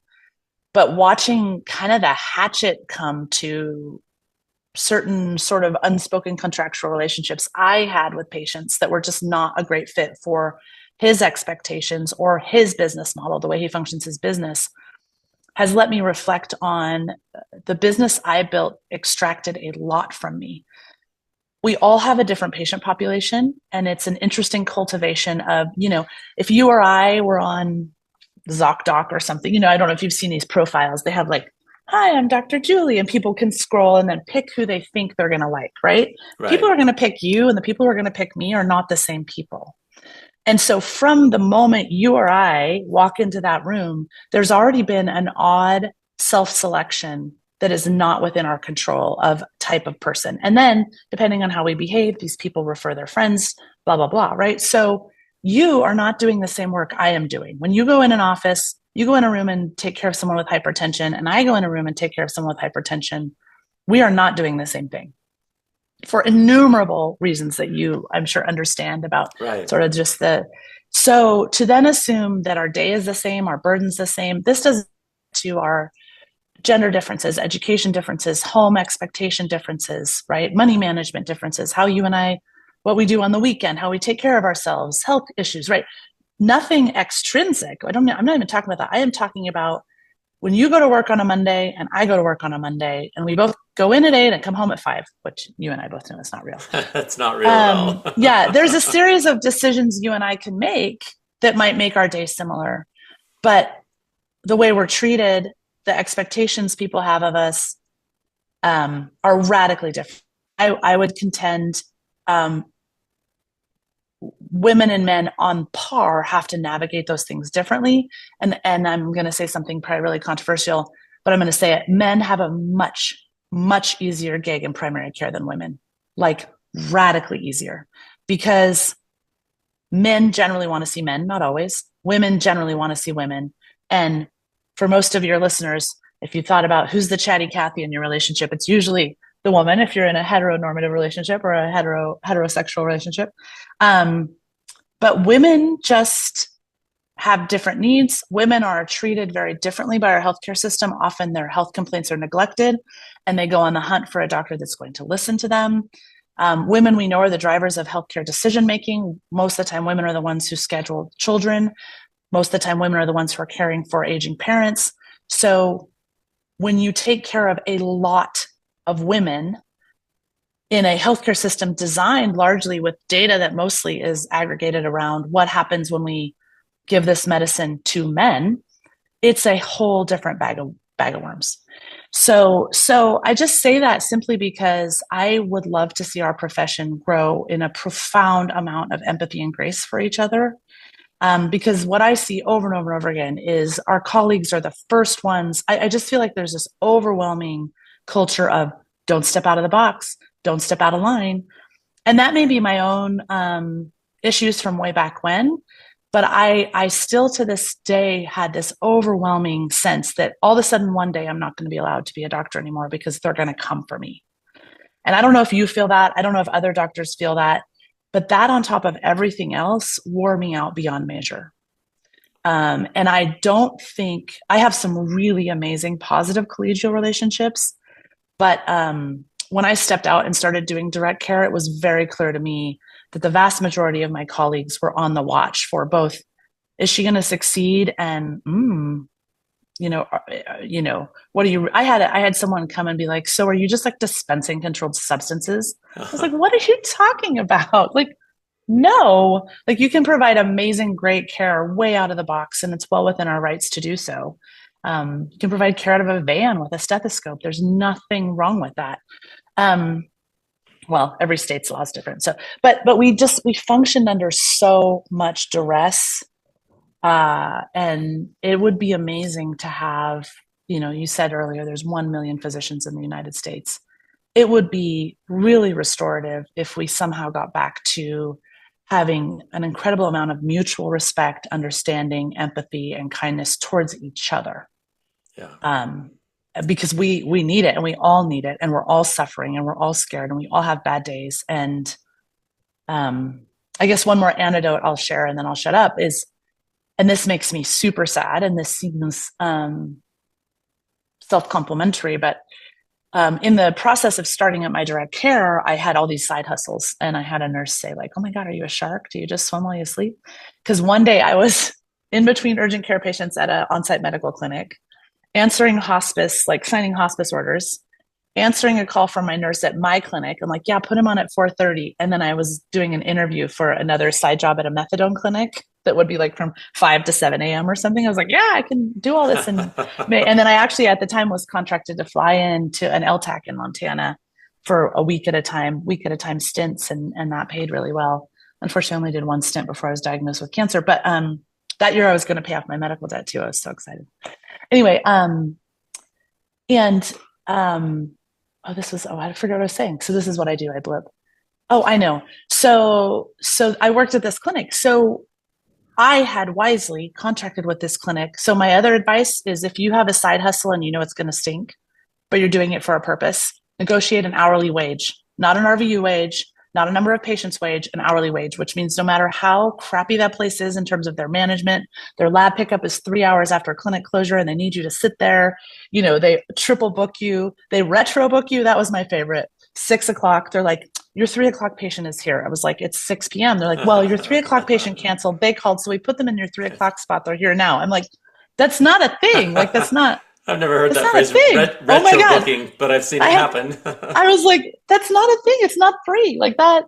Speaker 2: but watching kind of the hatchet come to certain sort of unspoken contractual relationships I had with patients that were just not a great fit for his expectations or his business model, the way he functions his business, has let me reflect on the business I built extracted a lot from me. We all have a different patient population, and it's an interesting cultivation of, if you or I were on ZocDoc or something, I don't know if you've seen these profiles. They have like, hi, I'm Dr. Julie, and people can scroll and then pick who they think they're going to like, right? People
Speaker 1: Right.
Speaker 2: are going to pick you, and the people who are going to pick me are not the same people. And so from the moment you or I walk into that room, there's already been an odd self-selection that is not within our control of type of person. And then depending on how we behave, these people refer their friends, blah, blah, blah, right? So you are not doing the same work I am doing. When you go in an office, you go in a room and take care of someone with hypertension, and I go in a room and take care of someone with hypertension. We are not doing the same thing for innumerable reasons that you, I'm sure, understand about
Speaker 1: Right.
Speaker 2: sort of just so to then assume that our day is the same, our burden's the same, this does to our gender differences, education differences, home expectation differences, right? Money management differences, how you and I, what we do on the weekend, how we take care of ourselves, health issues, right? Nothing extrinsic. I'm not even talking about that. I am talking about when you go to work on a Monday and I go to work on a Monday and we both go in at 8 and come home at 5, which you and I both know is not real.
Speaker 1: That's not real at all.
Speaker 2: Yeah, there's a series of decisions you and I can make that might make our day similar. But the way we're treated, the expectations people have of us are radically different. I would contend women and men on par have to navigate those things differently. And I'm going to say something probably really controversial, but I'm going to say it. Men have a much, much easier gig in primary care than women, like radically easier, because men generally want to see men, not always. Women generally want to see women. And for most of your listeners, if you thought about who's the chatty Cathy in your relationship, it's usually the woman if you're in a heteronormative relationship or a heterosexual relationship. But women just have different needs. Women are treated very differently by our healthcare system. Often their health complaints are neglected and they go on the hunt for a doctor that's going to listen to them. Women, we know, are the drivers of healthcare decision making. Most of the time, women are the ones who schedule children. Most of the time, women are the ones who are caring for aging parents. So when you take care of a lot of women in a healthcare system designed largely with data that mostly is aggregated around what happens when we give this medicine to men, it's a whole different bag of worms. So I just say that simply because I would love to see our profession grow in a profound amount of empathy and grace for each other. Because what I see over and over and over again is our colleagues are the first ones. I just feel like there's this overwhelming culture of don't step out of the box, don't step out of line. And that may be my own issues from way back when, but I still to this day had this overwhelming sense that all of a sudden one day I'm not going to be allowed to be a doctor anymore because they're going to come for me. And I don't know if you feel that. I don't know if other doctors feel that, but that on top of everything else wore me out beyond measure. And I don't think I have some really amazing positive collegial relationships, but when I stepped out and started doing direct care, it was very clear to me that the vast majority of my colleagues were on the watch for both, is she going to succeed? And, what do you, I had someone come and be like, so are you just like dispensing controlled substances? I was like, what are you talking about? Like, no, like you can provide amazing, great care way out of the box and it's well within our rights to do so. You can provide care out of a van with a stethoscope. There's nothing wrong with that. Well, every state's law is different. So, but we functioned under so much duress. And it would be amazing to have, you said earlier, there's 1 million physicians in the United States. It would be really restorative if we somehow got back to having an incredible amount of mutual respect, understanding, empathy, and kindness towards each other.
Speaker 1: Yeah.
Speaker 2: because we need it and we all need it and we're all suffering and we're all scared and we all have bad days. And I guess one more anecdote I'll share and then I'll shut up is, and this makes me super sad and this seems self-complimentary, but in the process of starting at my direct care, I had all these side hustles and I had a nurse say like, oh my God, are you a shark? Do you just swim while you sleep? Because one day I was in between urgent care patients at an on-site medical clinic, answering hospice, like signing hospice orders, answering a call from my nurse at my clinic. I'm like, yeah, put him on at 4:30. And then I was doing an interview for another side job at a methadone clinic that would be like from 5 to 7 a.m. or something. I was like, yeah, I can do all this in May. And then I actually at the time was contracted to fly into an LTAC in Montana for a week at a time stints, and that paid really well. Unfortunately, I only did one stint before I was diagnosed with cancer. But that year I was going to pay off my medical debt too. I was so excited. Anyway, and I forgot what I was saying. So this is what I do. I blip. Oh, I know. So I worked at this clinic. So I had wisely contracted with this clinic. So my other advice is if you have a side hustle and you know it's going to stink, but you're doing it for a purpose, negotiate an hourly wage, not an RVU wage, not a number of patients wage, an hourly wage, which means no matter how crappy that place is in terms of their management, their lab pickup is 3 hours after clinic closure and they need you to sit there. They triple book you, they retro book you. That was my favorite. 6 o'clock. They're like, your 3 o'clock patient is here. I was like, it's 6 p.m. They're like, well, your 3 o'clock patient canceled. They called. So we put them in your 3 o'clock spot. They're here now. I'm like, that's not a thing. Like, that's not.
Speaker 1: I've never heard that phrase, retro
Speaker 2: oh my God.
Speaker 1: booking, but I've seen it happen.
Speaker 2: I was like, that's not a thing. It's not free like that.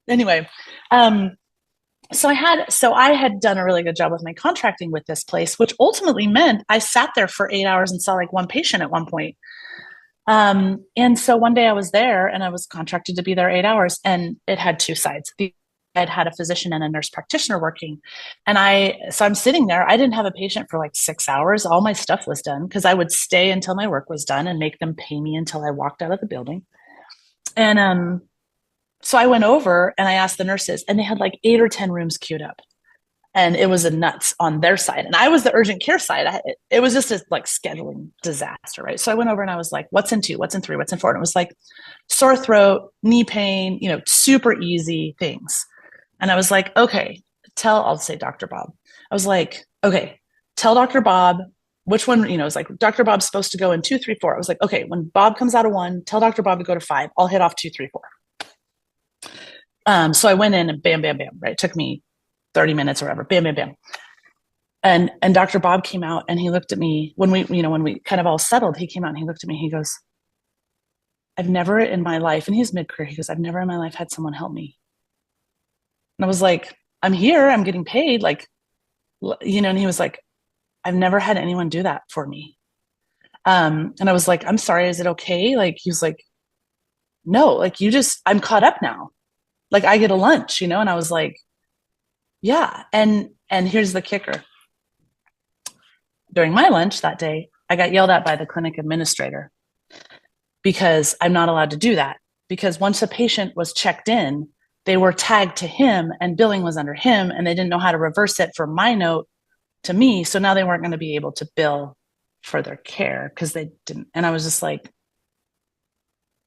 Speaker 2: Anyway, so I had done a really good job with my contracting with this place, which ultimately meant I sat there for 8 hours and saw like one patient at one point. And so one day I was there and I was contracted to be there 8 hours, and it had two sides. I'd had a physician and a nurse practitioner working. And I'm sitting there. I didn't have a patient for like 6 hours. All my stuff was done because I would stay until my work was done and make them pay me until I walked out of the building. And so I went over and I asked the nurses, and they had like 8 or 10 rooms queued up. And it was a nuts on their side. And I was the urgent care side. It was just a like scheduling disaster, right? So I went over and I was like, what's in 2, what's in 3, what's in 4? And it was like sore throat, knee pain, super easy things. And I was like, okay, I'll say Dr. Bob. I was like, okay, tell Dr. Bob which one, it's like Dr. Bob's supposed to go in 2, 3, 4. I was like, okay, when Bob comes out of 1, tell Dr. Bob to go to 5. I'll hit off 2, 3, 4. So I went in and bam, bam, bam, right? It took me 30 minutes or whatever, bam, bam, bam. And Dr. Bob came out and he looked at me when we kind of all settled, he came out and he looked at me, he goes, I've never in my life, and he's mid-career, he goes, I've never in my life had someone help me. And I was like, I'm here, I'm getting paid. Like, and he was like, I've never had anyone do that for me. And I was like, I'm sorry, is it okay? Like, he was like, no, like I'm caught up now. Like I get a lunch, and I was like, yeah. And here's the kicker. During my lunch that day, I got yelled at by the clinic administrator because I'm not allowed to do that. Because once a patient was checked in, they were tagged to him and billing was under him, and they didn't know how to reverse it from my note to me. So now they weren't going to be able to bill for their care because they didn't. And I was just like,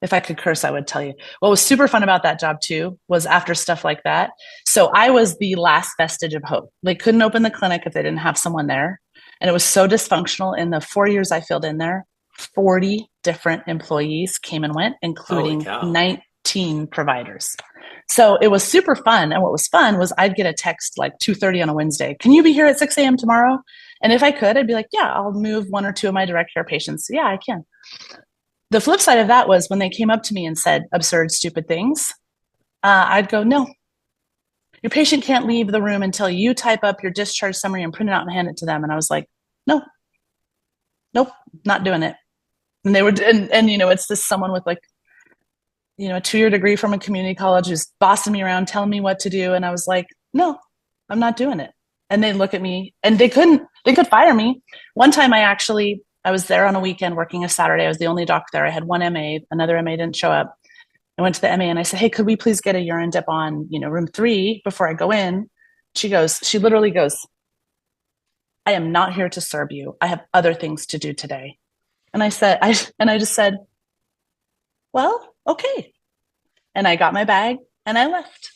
Speaker 2: if I could curse, I would tell you. What was super fun about that job too was after stuff like that. So I was the last vestige of hope. They couldn't open the clinic if they didn't have someone there. And it was so dysfunctional. In the 4 years I filled in there, 40 different employees came and went, including 19 providers. So it was super fun. And what was fun was I'd get a text like 2:30 on a Wednesday. Can you be here at 6 a.m. tomorrow? And if I could, I'd be like, yeah, I'll move 1 or 2 of my direct care patients. Yeah, I can. The flip side of that was when they came up to me and said absurd, stupid things, I'd go, no, your patient can't leave the room until you type up your discharge summary and print it out and hand it to them. And I was like, no, nope, not doing it. And they were, and it's this someone with like, a 2-year degree from a community college who's bossing me around, telling me what to do. And I was like, no, I'm not doing it. And they look at me and they could fire me. One time I was there on a weekend working a Saturday. I was the only doc there. I had one MA, another MA didn't show up. I went to the MA and I said, hey, could we please get a urine dip on, room 3 before I go in? She literally goes, I am not here to serve you. I have other things to do today. And I just said, well, okay. And I got my bag and I left.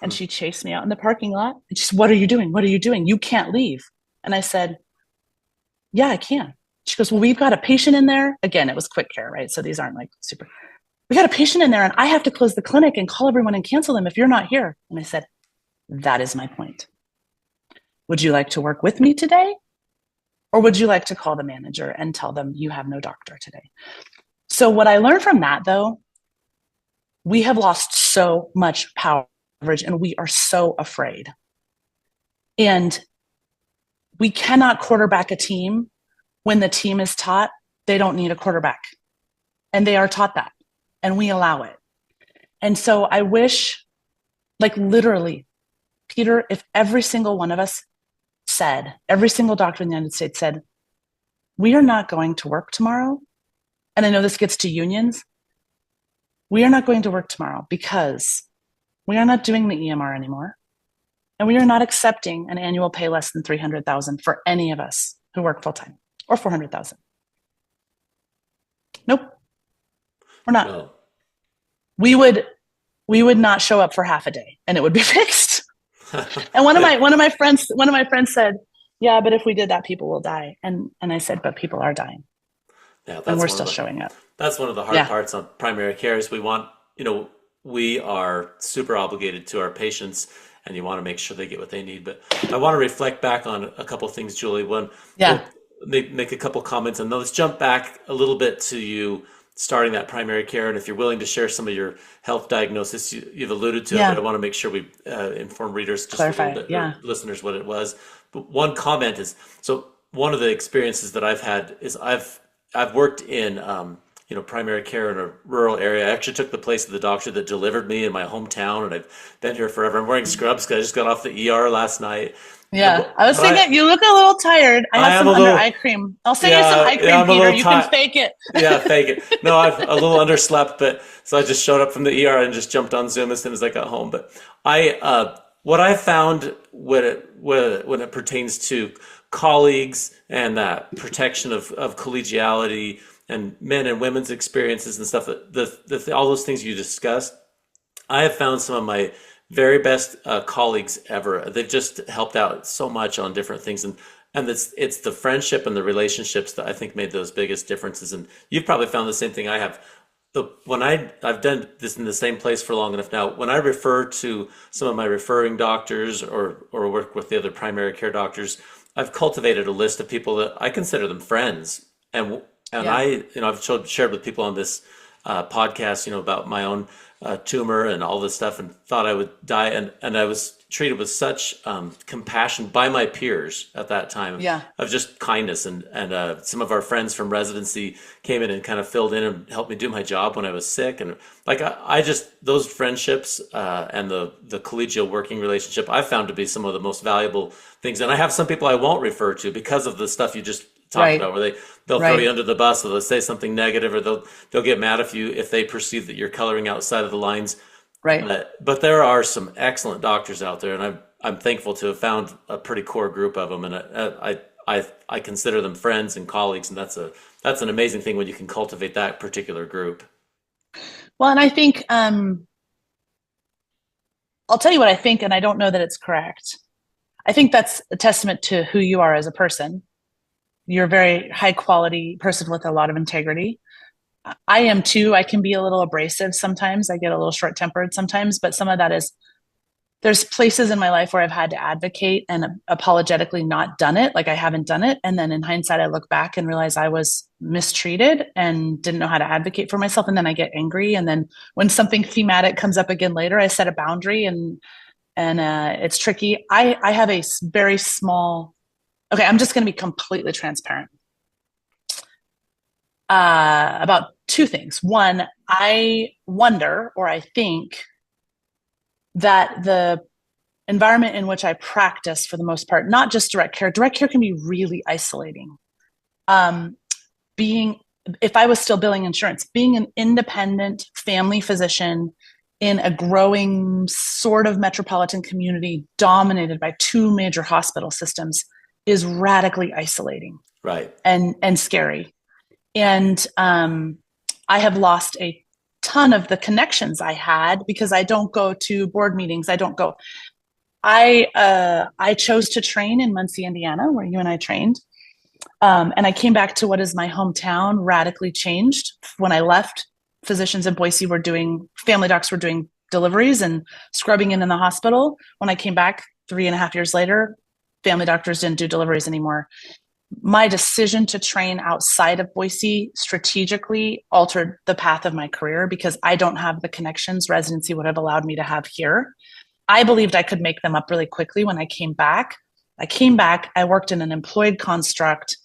Speaker 2: And
Speaker 1: Hmm.
Speaker 2: she chased me out in the parking lot. And she said, what are you doing? What are you doing? You can't leave. And I said, yeah, I can. She goes, well, we've got a patient in there. Again, it was quick care, right? So these aren't like super. We got a patient in there and I have to close the clinic and call everyone and cancel them if you're not here. And I said, that is my point. Would you like to work with me today? Or would you like to call the manager and tell them you have no doctor today? So, what I learned from that, though, we have lost so much power and we are so afraid. And we cannot quarterback a team when the team is taught they don't need a quarterback. And they are taught that. And we allow it. And so I wish, like literally, Peter, if every single one of us said, every single doctor in the United States said, we are not going to work tomorrow. And I know this gets to unions. We are not going to work tomorrow because we are not doing the EMR anymore. And we are not accepting an annual pay less than 300,000 for any of us who work full time, or 400,000. Nope, we're not.
Speaker 1: No.
Speaker 2: We would not show up for half a day and it would be fixed. And one of my friends said, yeah, but if we did that, people will die. And I said, but people are dying.
Speaker 1: Yeah,
Speaker 2: And we're still showing up.
Speaker 1: that's one of the hard parts on primary care is we are super obligated to our patients, and you want to make sure they get what they need. But I want to reflect back on a couple things, Julie. One,
Speaker 2: Yeah.
Speaker 1: make a couple comments, and let's jump back a little bit to you starting that primary care. And if you're willing to share some of your health diagnosis, you've alluded to it, but I want to make sure we inform readers just
Speaker 2: Clarify
Speaker 1: a little
Speaker 2: it.
Speaker 1: bit, or listeners, what it was. But one comment is, so one of the experiences that I've had is I've worked in primary care in a rural area. I actually took the place of the doctor that delivered me in my hometown, and I've been here forever. I'm wearing scrubs because I just got off the ER last night.
Speaker 2: Yeah. I was thinking you look a little tired. I have some under eye cream. I'll send you some eye cream, Peter. You can fake it.
Speaker 1: Yeah, fake it. No, I've a little underslept, but so I just showed up from the ER and just jumped on Zoom as soon as I got home. But what I found when it pertains to colleagues and that protection of collegiality and men and women's experiences and stuff, all those things you discussed, I have found some of my very best colleagues ever. They've just helped out so much on different things, and it's the friendship and the relationships that I think made those biggest differences. And you've probably found the same thing I have. When I've done this in the same place for long enough now, when I refer to some of my referring doctors or work with the other primary care doctors, I've cultivated a list of people that I consider them friends, and
Speaker 2: Yeah.
Speaker 1: I've shared with people on this podcast, about my own tumor and all this stuff, and thought I would die, and I was treated with such compassion by my peers at that time,
Speaker 2: Yeah.
Speaker 1: of just kindness, and some of our friends from residency came in and kind of filled in and helped me do my job when I was sick, and like I just those friendships and the collegial working relationship I found to be some of the most valuable things. And I have some people I won't refer to because of the stuff you just talked about, where they'll throw you under the bus, or they'll say something negative, or they'll get mad if they perceive that you're coloring outside of the lines.
Speaker 2: Right.
Speaker 1: But there are some excellent doctors out there, and I'm thankful to have found a pretty core group of them, and I consider them friends and colleagues, and that's an amazing thing when you can cultivate that particular group.
Speaker 2: Well, and I think I'll tell you what I think, and I don't know that it's correct. I think that's a testament to who you are as a person. You're a very high quality person with a lot of integrity. I am too. I can be a little abrasive sometimes. I get a little short tempered sometimes, but some of that is there's places in my life where I've had to advocate and apologetically not done it. Like I haven't done it. And then in hindsight, I look back and realize I was mistreated and didn't know how to advocate for myself. And then I get angry. And then when something thematic comes up again later, I set a boundary, and it's tricky. I have a very small, okay, I'm just going to be completely transparent about two things. One, I wonder, or I think that the environment in which I practice, for the most part, not just direct care can be really isolating. If I was still billing insurance, being an independent family physician in a growing sort of metropolitan community dominated by two major hospital systems is radically isolating,
Speaker 1: Right.
Speaker 2: and scary. And I have lost a ton of the connections I had because I don't go to board meetings. I don't go. I chose to train in Muncie, Indiana, where you and I trained. And I came back to what is my hometown, radically changed. When I left, physicians in Boise were doing, family docs were doing deliveries and scrubbing in the hospital. When I came back 3.5 years later, family doctors didn't do deliveries anymore. My decision to train outside of Boise strategically altered the path of my career because I don't have the connections residency would have allowed me to have here. I believed I could make them up really quickly when I came back. I worked in an employed construct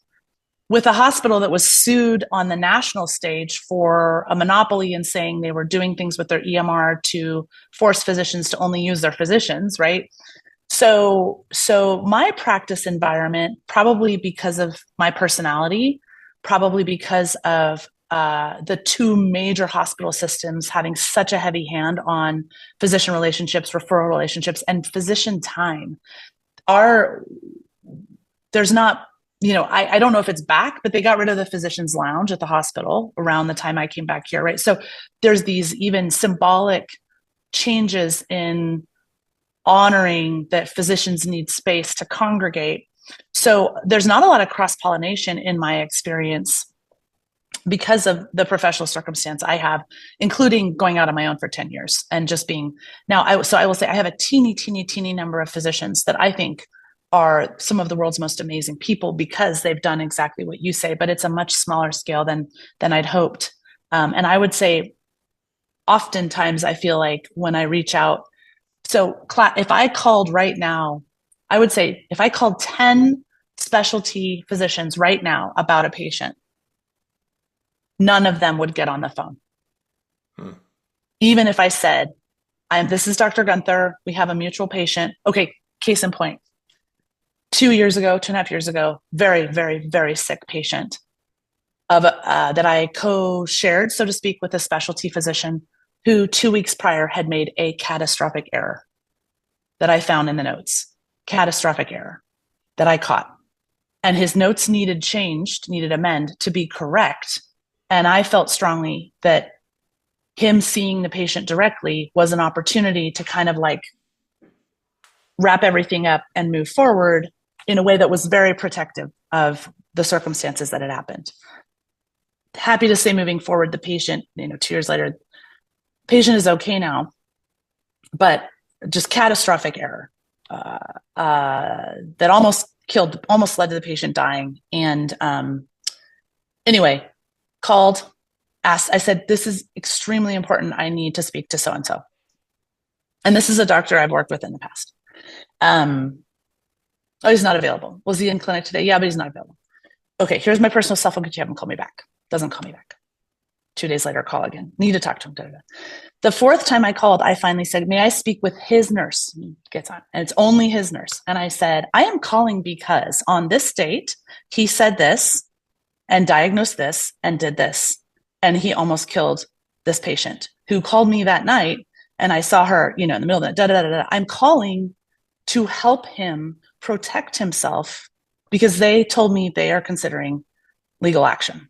Speaker 2: with a hospital that was sued on the national stage for a monopoly and saying they were doing things with their EMR to force physicians to only use their physicians, right? So my practice environment, probably because of my personality, probably because of the two major hospital systems having such a heavy hand on physician relationships, referral relationships, and physician time, are there's not, I don't know if it's back, but they got rid of the physician's lounge at the hospital around the time I came back here, right? So there's these even symbolic changes in honoring that physicians need space to congregate. So there's not a lot of cross-pollination in my experience because of the professional circumstance I have, including going out on my own for 10 years and just being so I will say I have a teeny number of physicians that I think are some of the world's most amazing people because they've done exactly what you say, but it's a much smaller scale than I'd hoped. And I would say oftentimes I feel like when I reach out, so if I called right now, I would say if I called 10 specialty physicians right now about a patient, none of them would get on the phone. Even if I said, this is Dr. Gunther, we have a mutual patient. Okay, case in point. 2.5 years ago, very, very, very sick patient that I co-shared, so to speak, with a specialty physician who 2 weeks prior had made a catastrophic error that I found in the notes. Catastrophic error that I caught. And his notes needed amend to be correct. And I felt strongly that him seeing the patient directly was an opportunity to kind of like wrap everything up and move forward in a way that was very protective of the circumstances that had happened. Happy to say moving forward, the patient, 2 years later, patient is okay now, but just catastrophic error that almost led to the patient dying. And anyway, called, asked, I said, this is extremely important. I need to speak to so-and-so. And this is a doctor I've worked with in the past. Oh, he's not available. Was he in clinic today? Yeah, but he's not available. Okay, here's my personal cell phone. Could you have him call me back? Doesn't call me back. 2 days later, call again. Need to talk to him. Da, da, da. The fourth time I called, I finally said, may I speak with his nurse? He gets on, and it's only his nurse. And I said, I am calling because on this date, he said this and diagnosed this and did this. And he almost killed this patient who called me that night. And I saw her, in the middle of the da, da, da, da. I'm calling to help him protect himself because they told me they are considering legal action.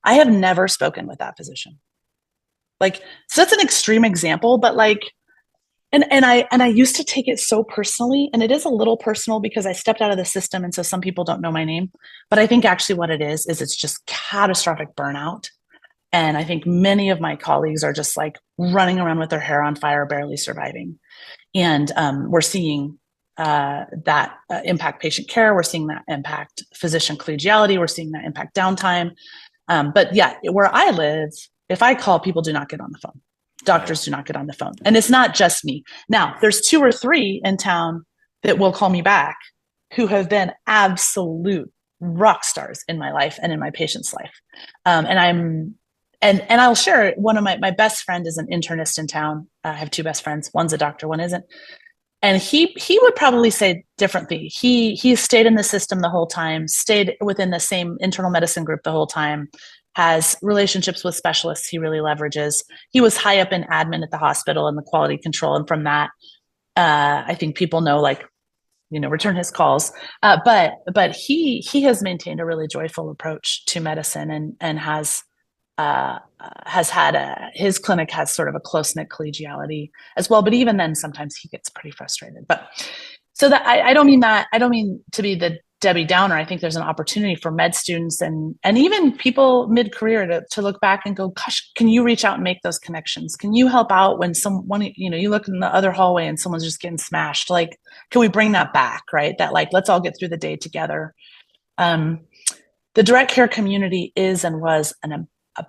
Speaker 2: I have never spoken with that physician. So that's an extreme example, but and I used to take it so personally, and it is a little personal because I stepped out of the system. And so some people don't know my name, but I think actually what it is it's just catastrophic burnout. And I think many of my colleagues are just running around with their hair on fire, barely surviving. And we're seeing that impact patient care. We're seeing that impact physician collegiality. We're seeing that impact downtime. But yeah, where I live, if I call, people do not get on the phone. Doctors do not get on the phone. And it's not just me. Now, there's 2 or 3 in town that will call me back who have been absolute rock stars in my life and in my patient's life. And I'll share it. One of my best friend is an internist in town. I have 2 best friends. One's a doctor, one isn't. And he would probably say differently. He stayed in the system the whole time, stayed within the same internal medicine group the whole time, has relationships with specialists he really leverages. He was high up in admin at the hospital and the quality control. And from that, I think people know return his calls. But he has maintained a really joyful approach to medicine, and has had his clinic has sort of a close knit collegiality as well. But even then, sometimes he gets pretty frustrated. But so that I don't mean to be the Debbie Downer. I think there's an opportunity for med students and even people mid-career to look back and go, gosh, can you reach out and make those connections? Can you help out when someone, you look in the other hallway and someone's just getting smashed? Like, can we bring that back, right? That, like, let's all get through the day together. The direct care community is and was a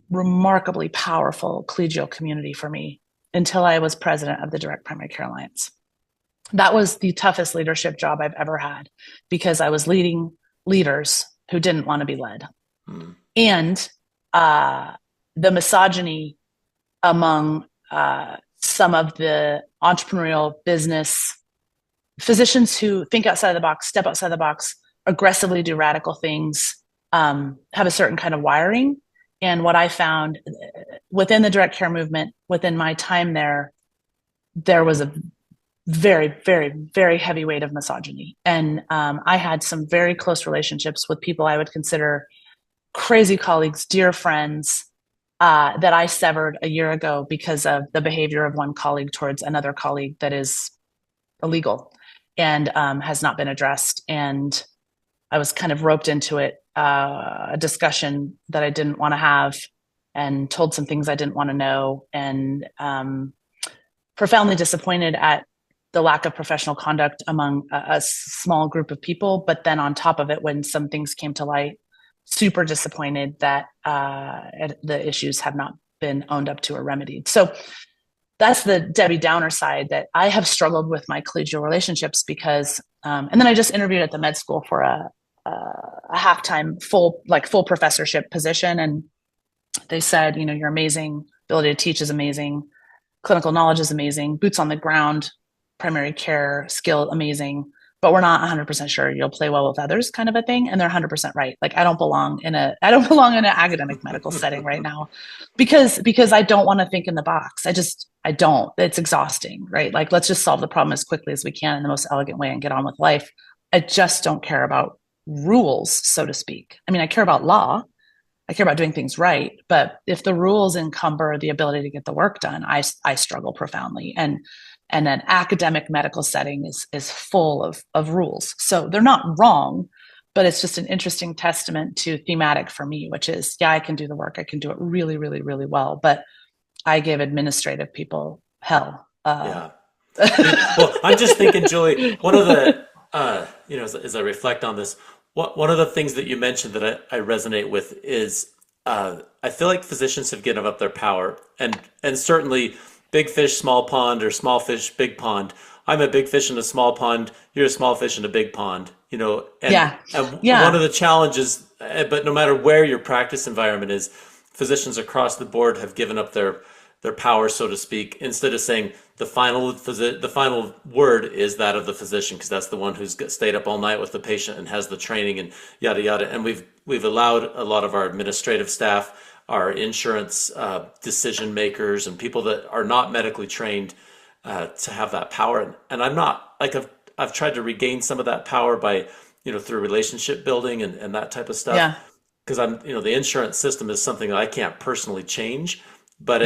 Speaker 2: remarkably powerful collegial community for me until I was president of the Direct Primary Care Alliance. That was the toughest leadership job I've ever had, because I was leading leaders who didn't want to be led. And the misogyny among some of the entrepreneurial business physicians who think outside the box, step outside the box, aggressively do radical things, have a certain kind of wiring. And what I found within the direct care movement, within my time there was a very, very, very heavy weight of misogyny. And I had some very close relationships with people I would consider crazy colleagues, dear friends, that I severed a year ago because of the behavior of one colleague towards another colleague that is illegal and has not been addressed. And I was kind of roped into it, a discussion that I didn't want to have, and told some things I didn't want to know, and profoundly disappointed at the lack of professional conduct among a small group of people. But then on top of it, when some things came to light, super disappointed that the issues have not been owned up to or remedied. So that's the Debbie Downer side, that I have struggled with my collegial relationships because, and then I just interviewed at the med school for a half-time full professorship position. And they said, you're amazing. Ability to teach is amazing. Clinical knowledge is amazing. Boots on the ground, primary care skill, amazing. But we're not 100% sure you'll play well with others, kind of a thing. And they're 100% right. Like, I don't belong in an academic medical setting right now because I don't want to think in the box. I don't. It's exhausting, right? Like, let's just solve the problem as quickly as we can in the most elegant way and get on with life. I just don't care about rules, so to speak. I mean, I care about law. I care about doing things right. But if the rules encumber the ability to get the work done, I struggle profoundly. And an academic medical setting is full of rules. So they're not wrong, but it's just an interesting testament to thematic for me, which is, yeah, I can do the work. I can do it really, really, really well. But I give administrative people hell.
Speaker 1: Yeah. Well, I'm just thinking, Julie, one of the, as I reflect on this, one of the things that you mentioned that I resonate with is I feel like physicians have given up their power, and certainly big fish, small pond, or small fish, big pond. I'm a big fish in a small pond. You're a small fish in a big pond, And one of the challenges, but no matter where your practice environment is, physicians across the board have given up their power, so to speak, instead of saying the final word is that of the physician, because that's the one who's stayed up all night with the patient and has the training and yada yada. And we've allowed a lot of our administrative staff, our insurance decision makers, and people that are not medically trained to have that power. And I'm not, like, I've tried to regain some of that power by through relationship building and that type of stuff.
Speaker 2: Yeah.
Speaker 1: Because the insurance system is something that I can't personally change. But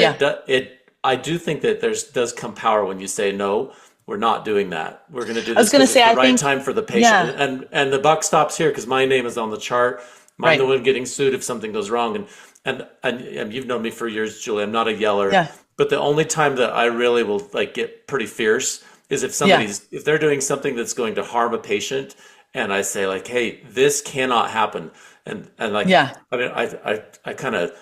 Speaker 1: I do think that does come power when you say, no, we're not doing that. We're going to do this because it's the right time for the patient. Yeah. And the buck stops here because my name is on the chart. I'm the one getting sued if something goes wrong. And you've known me for years, Julie. I'm not a yeller.
Speaker 2: Yeah.
Speaker 1: But the only time that I really will get pretty fierce is if if they're doing something that's going to harm a patient, and I say, like, hey, this cannot happen. And I kind of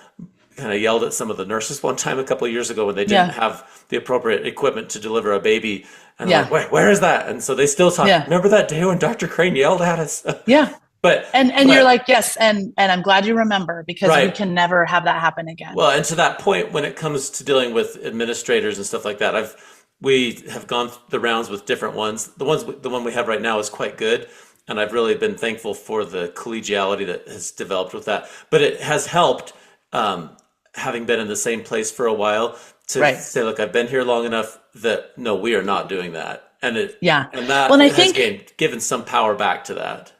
Speaker 1: yelled at some of the nurses one time a couple of years ago when they didn't have the appropriate equipment to deliver a baby. And I'm like, where is that? And so they still talk. Yeah. Remember that day when Dr. Crane yelled at us?
Speaker 2: Yeah.
Speaker 1: But
Speaker 2: you're like, yes, and I'm glad you remember, because we can never have that happen again.
Speaker 1: Well, and to that point, when it comes to dealing with administrators and stuff like that, we have gone the rounds with different ones. The one we have right now is quite good, and I've really been thankful for the collegiality that has developed with that. But it has helped, having been in the same place for a while, to say, look, I've been here long enough that no, we are not doing that. and it
Speaker 2: Yeah.
Speaker 1: and
Speaker 2: Well,
Speaker 1: that
Speaker 2: and I
Speaker 1: has
Speaker 2: think
Speaker 1: given some power back to that.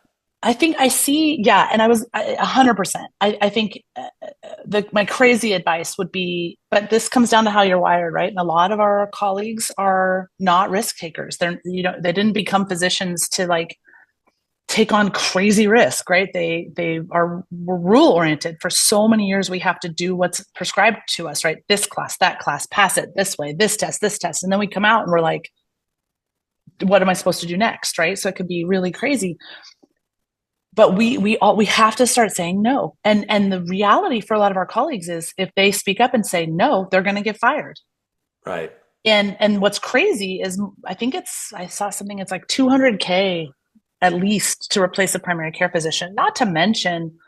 Speaker 2: I see, yeah, and I was 100%. I think my crazy advice would be, but this comes down to how you're wired, right? And a lot of our colleagues are not risk takers. They didn't become physicians to like take on crazy risk, right? Were rule oriented for so many years. We have to do what's prescribed to us, right? This class, that class, pass it this way, this test, and then we come out and we're like, what am I supposed to do next, right? So it could be really crazy. But we have to start saying no. And the reality for a lot of our colleagues is if they speak up and say no, they're going to get fired.
Speaker 1: Right.
Speaker 2: And what's crazy is I saw something, it's like 200K at least to replace a primary care physician, not to mention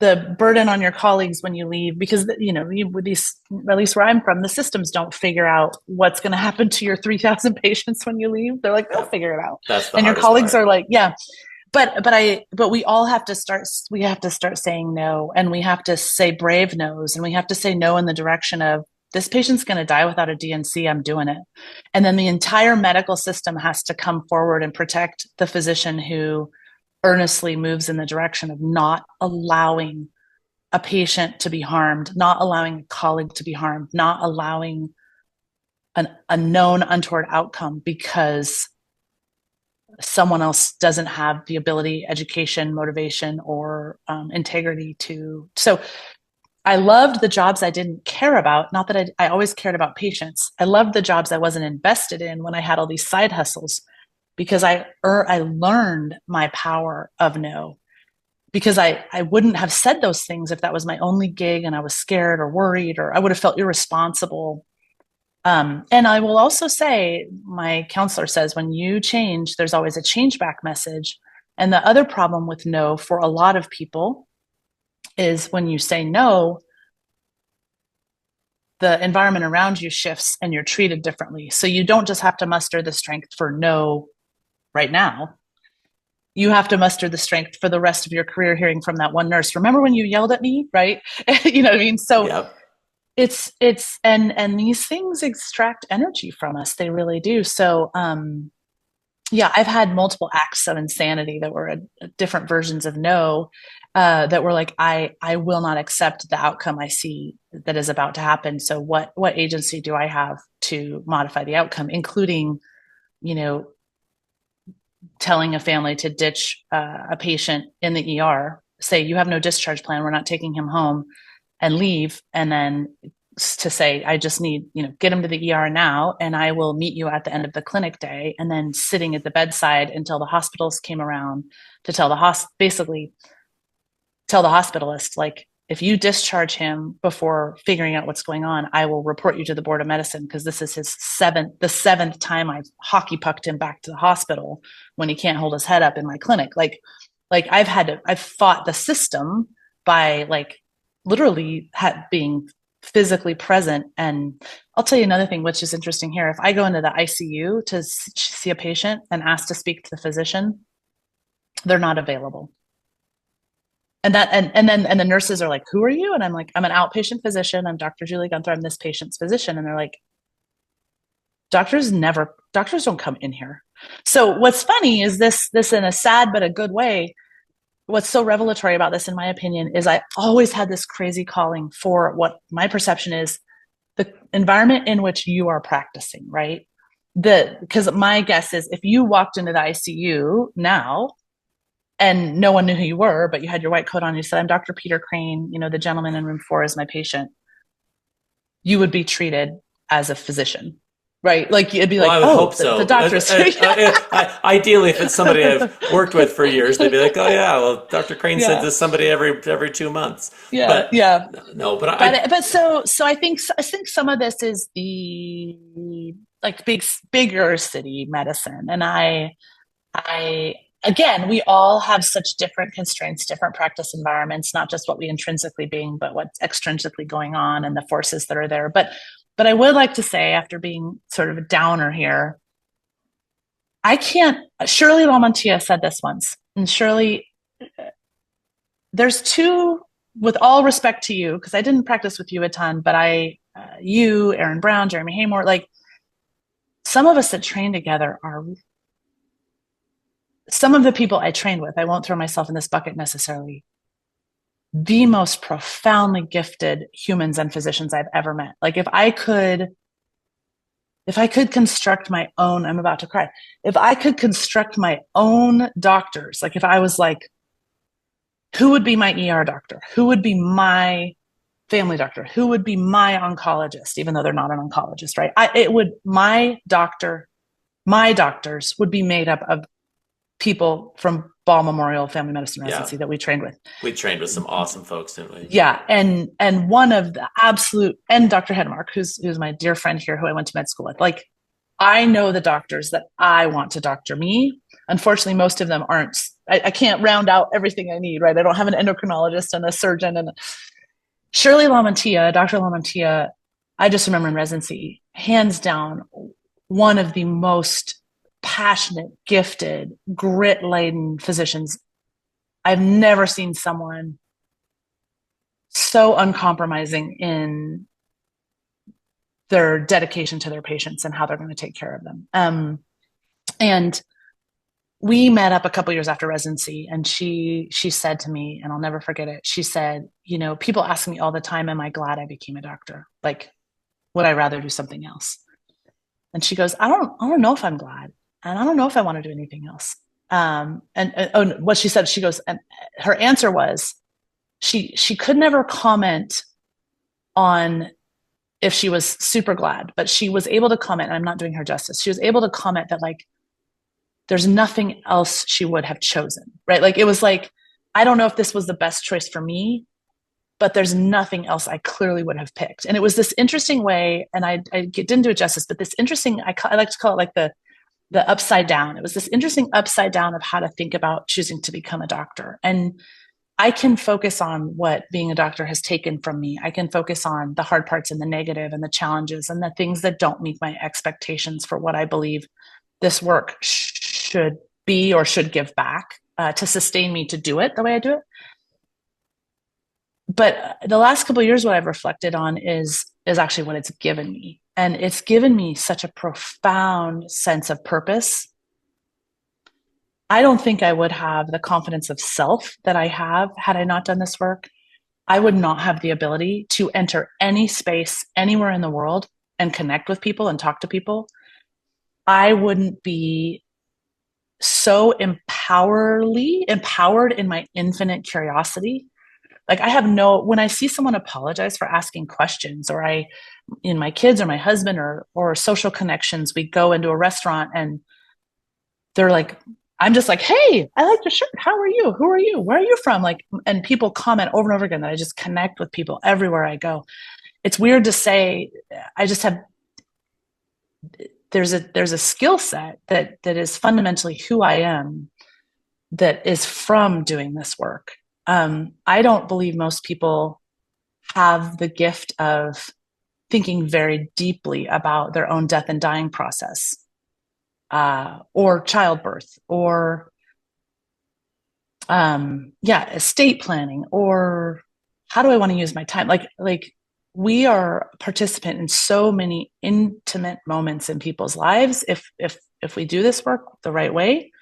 Speaker 2: the burden on your colleagues when you leave, because with these, at least where I'm from, the systems don't figure out what's going to happen to your 3,000 patients when you leave. They're like, they'll figure it out.
Speaker 1: That's the
Speaker 2: And your
Speaker 1: hardest
Speaker 2: colleagues
Speaker 1: part.
Speaker 2: are like, yeah. But we all have to start saying no, and we have to say brave no's, and we have to say no in the direction of this patient's going to die without a DNC. I'm doing it. And then the entire medical system has to come forward and protect the physician who earnestly moves in the direction of not allowing a patient to be harmed, not allowing a colleague to be harmed, not allowing a known untoward outcome because someone else doesn't have the ability, education, motivation, or integrity to. So I loved the jobs I didn't care about. Not that I always cared about patients. I loved the jobs I wasn't invested in when I had all these side hustles, because I learned my power of no. Because I wouldn't have said those things if that was my only gig and I was scared or worried, or I would have felt irresponsible. And I will also say, my counselor says, when you change, there's always a change back message. And the other problem with no for a lot of people is when you say no, the environment around you shifts and you're treated differently. So you don't just have to muster the strength for no right now. You have to muster the strength for the rest of your career hearing from that one nurse. Remember when you yelled at me, right? You know what I mean? So
Speaker 1: Yep.
Speaker 2: and these things extract energy from us. They really do. So yeah, I've had multiple acts of insanity that were different versions of no, that were like, I will not accept the outcome I see that is about to happen. So what agency do I have to modify the outcome, including, you know, telling a family to ditch a patient in the ER, say you have no discharge plan, we're not taking him home, and leave, and then to say, I just need, get him to the ER now, and I will meet you at the end of the clinic day, and then sitting at the bedside until the hospitals came around to tell basically tell the hospitalist, like, if you discharge him before figuring out what's going on, I will report you to the board of medicine, because this is the seventh time I've hockey pucked him back to the hospital when he can't hold his head up in my clinic. Like I've fought the system by like literally being physically present. And I'll tell you another thing, which is interesting here. If I go into the ICU to see a patient and ask to speak to the physician, they're not available. And then the nurses are like, who are you? And I'm like, I'm an outpatient physician. I'm Dr. Julie Gunther. I'm this patient's physician. And they're like, doctors don't come in here. So what's funny is this in a sad but a good way. What's so revelatory about this, in my opinion, is I always had this crazy calling for what my perception is the environment in which you are practicing, right? Because my guess is if you walked into the ICU now and no one knew who you were, but you had your white coat on, and you said, I'm Dr. Peter Crane, the gentleman in room 4 is my patient, you would be treated as a physician, right? Like it'd be
Speaker 1: Well,
Speaker 2: like,
Speaker 1: I would
Speaker 2: oh,
Speaker 1: hope
Speaker 2: the
Speaker 1: so.
Speaker 2: doctor's
Speaker 1: Ideally, if it's somebody I've worked with for years, they'd be like, "Oh yeah, well, Dr. Crane sends
Speaker 2: yeah,
Speaker 1: us somebody every 2 months."
Speaker 2: yeah,
Speaker 1: But
Speaker 2: yeah.
Speaker 1: no, but
Speaker 2: But I think some of this is the like bigger city medicine, and I again, we all have such different constraints, different practice environments, not just what we intrinsically being, but what's extrinsically going on and the forces that are there. But I would like to say, after being sort of a downer here, I can't. Shirley Lamontia said this once, and Shirley, there's two. With all respect to you, because I didn't practice with you a ton, but you, Aaron Brown, Jeremy Haymore, like some of us that train together are some of the people I trained with. I won't throw myself in this bucket necessarily. The most profoundly gifted humans and physicians I've ever met. Like if I could construct my own, I'm about to cry. If I could construct my own doctors, like if I was like, who would be my ER doctor? Who would be my family doctor? Who would be my oncologist? Even though they're not an oncologist, right? My doctors would be made up of people from Ball Memorial Family Medicine Residency that we trained with.
Speaker 1: We trained with some awesome folks, didn't we?
Speaker 2: Yeah, and one of the absolute, and Dr. Hedmark, who's my dear friend here, who I went to med school with. Like, I know the doctors that I want to doctor me. Unfortunately, most of them aren't. I can't round out everything I need, right? I don't have an endocrinologist and a surgeon. And Shirley LaMantia, Dr. LaMantia, I just remember in residency, hands down, one of the most passionate, gifted, grit-laden physicians. I've never seen someone so uncompromising in their dedication to their patients and how they're going to take care of them. And we met up a couple years after residency, and she said to me, and I'll never forget it. She said, people ask me all the time, am I glad I became a doctor? Like, would I rather do something else? And she goes, I don't know if I'm glad, and I don't know if I want to do anything else. What she said, she goes, and her answer was, she could never comment on if she was super glad, but she was able to comment, and I'm not doing her justice. She was able to comment that, like, there's nothing else she would have chosen, right? Like, it was like, I don't know if this was the best choice for me, but there's nothing else I clearly would have picked. And it was this interesting way, and I didn't do it justice, but this interesting, I like to call it like the upside down. It was this interesting upside down of how to think about choosing to become a doctor. And I can focus on what being a doctor has taken from me. I can focus on the hard parts and the negative and the challenges and the things that don't meet my expectations for what I believe this work should be or should give back to sustain me to do it the way I do it. But the last couple of years, what I've reflected on is actually what it's given me. And it's given me such a profound sense of purpose. I don't think I would have the confidence of self that I have had I not done this work. I would not have the ability to enter any space anywhere in the world and connect with people and talk to people. I wouldn't be so empowered in my infinite curiosity. Like, when I see someone apologize for asking questions, or in my kids or my husband or social connections, we go into a restaurant and they're like, I'm just like, hey, I like your shirt. How are you? Who are you? Where are you from? Like, and people comment over and over again that I just connect with people everywhere I go. It's weird to say. I just have, there's a skill set that is fundamentally who I am, that is from doing this work. I don't believe most people have the gift of thinking very deeply about their own death and dying process, or childbirth, or estate planning, or how do I want to use my time? Like we are a participant in so many intimate moments in people's lives. If we do this work the right way,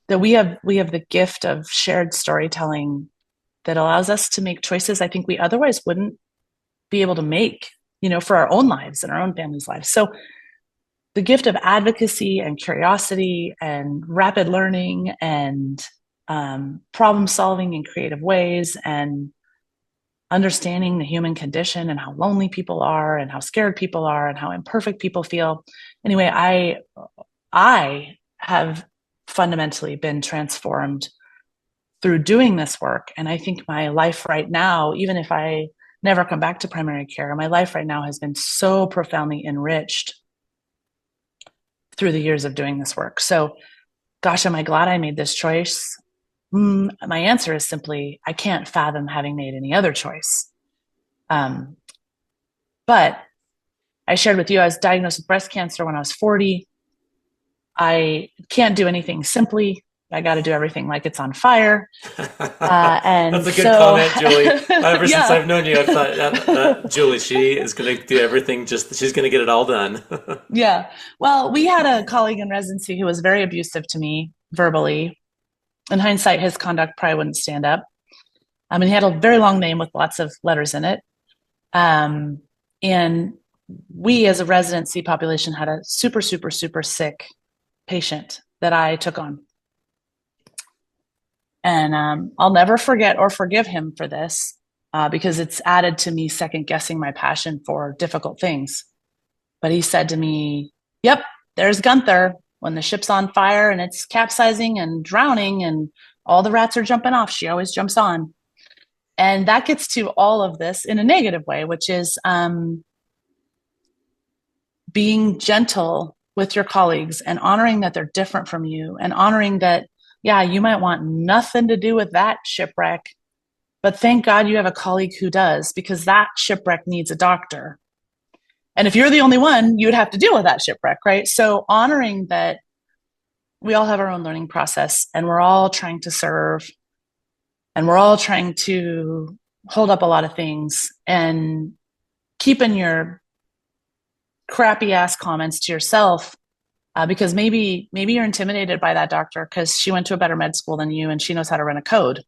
Speaker 2: that we have the gift of shared storytelling that allows us to make choices I think we otherwise wouldn't be able to make, for our own lives and our own families' lives. So the gift of advocacy and curiosity and rapid learning and problem solving in creative ways, and understanding the human condition and how lonely people are and how scared people are and how imperfect people feel. Anyway, I have fundamentally been transformed through doing this work. And I think my life right now, even if I never come back to primary care, my life right now has been so profoundly enriched through the years of doing this work. So, gosh, am I glad I made this choice? My answer is simply, I can't fathom having made any other choice. But I shared with you, I was diagnosed with breast cancer when I was 40. I can't do anything simply. I got to do everything like it's on fire.
Speaker 1: That's
Speaker 2: And
Speaker 1: a good
Speaker 2: so,
Speaker 1: comment, Julie. Ever since
Speaker 2: yeah,
Speaker 1: I've known you, I've thought that Julie, she is going to do everything. She's going to get it all done.
Speaker 2: yeah. Well, we had a colleague in residency who was very abusive to me verbally. In hindsight, his conduct probably wouldn't stand up. I mean, he had a very long name with lots of letters in it. Um, and we, as a residency population, had a super, super, super sick patient that I took on. And I'll never forget or forgive him for this because it's added to me second guessing my passion for difficult things. But he said to me, "Yep, there's Gunther. When the ship's on fire and it's capsizing and drowning and all the rats are jumping off, she always jumps on." And that gets to all of this in a negative way, which is being gentle with your colleagues and honoring that they're different from you and honoring that, yeah, you might want nothing to do with that shipwreck, but thank God you have a colleague who does, because that shipwreck needs a doctor. And if you're the only one, you'd have to deal with that shipwreck, right? So honoring that we all have our own learning process and we're all trying to serve and we're all trying to hold up a lot of things, and keeping your crappy ass comments to yourself because maybe you're intimidated by that doctor because she went to a better med school than you and she knows how to run a code.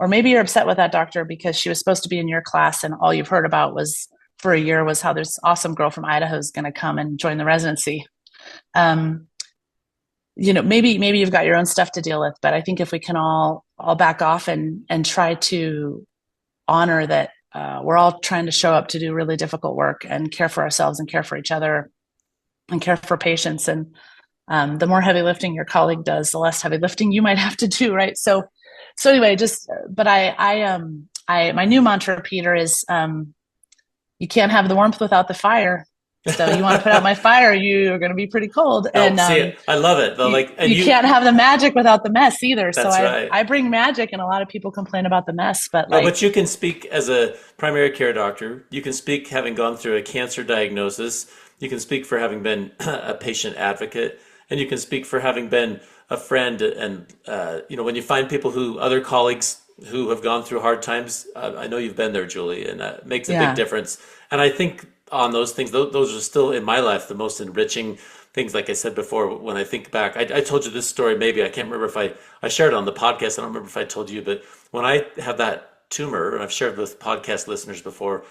Speaker 2: Or maybe you're upset with that doctor because she was supposed to be in your class and all you've heard about was for a year was how this awesome girl from Idaho is going to come and join the residency. Um, maybe you've got your own stuff to deal with, but I think if we can all back off and try to honor that we're all trying to show up to do really difficult work and care for ourselves and care for each other and care for patients. And the more heavy lifting your colleague does, the less heavy lifting you might have to do, right? So anyway, but my new mantra, Peter, is you can't have the warmth without the fire. So you want to put out my fire, you're going to be pretty cold.
Speaker 1: No,
Speaker 2: And
Speaker 1: see, I love it. Though,
Speaker 2: you can't have the magic without the mess either. So
Speaker 1: that's right.
Speaker 2: I bring magic, and a lot of people complain about the mess, but
Speaker 1: No, but you can speak as a primary care doctor. You can speak having gone through a cancer diagnosis. You can speak for having been a patient advocate, and you can speak for having been a friend. And when you find people other colleagues who have gone through hard times, I know you've been there, Julie, and that makes a big difference. And I think on those things, those are still in my life the most enriching things. Like I said before, when I think back, I told you this story. Maybe I can't remember if I shared it on the podcast. I don't remember if I told you, but when I had that tumor, and I've shared with podcast listeners before,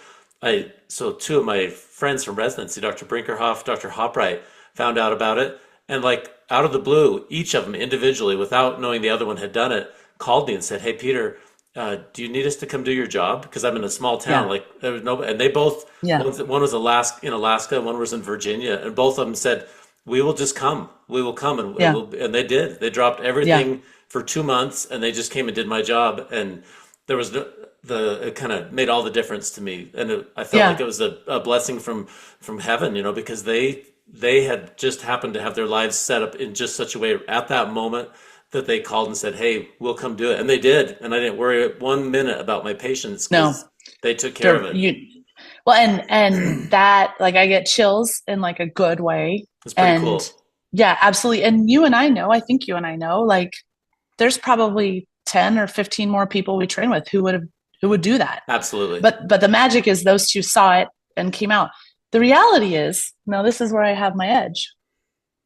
Speaker 1: so two of my friends from residency, Dr. Brinkerhoff, Dr. Hopwright, found out about it, and like out of the blue, each of them individually, without knowing the other one had done it, called me and said, "Hey, Peter, do you need us to come do your job? Because I'm in a small town."
Speaker 2: yeah,
Speaker 1: Like there was no, and they both,
Speaker 2: yeah,
Speaker 1: one was Alaska, one was in Virginia, and both of them said, "We will just come. We will come,"
Speaker 2: yeah,
Speaker 1: and they did. They dropped
Speaker 2: yeah,
Speaker 1: everything for 2 months, and they just came and did my job, and there was it kind of made all the difference to me, and I felt like
Speaker 2: yeah.
Speaker 1: it was a blessing from heaven, because they had just happened to have their lives set up in just such a way at that moment that they called and said, "Hey, we'll come do it," and they did, and I didn't worry 1 minute about my patients
Speaker 2: No,
Speaker 1: because they took care of it.
Speaker 2: well, and that, like, I get chills in like a good way,
Speaker 1: It's pretty
Speaker 2: and
Speaker 1: cool.
Speaker 2: yeah, absolutely. And you and I know, I think you and I know, like, there's probably 10 or 15 more people we train with who would do that.
Speaker 1: Absolutely.
Speaker 2: But the magic is those two saw it and came out. The reality is, now this is where I have my edge.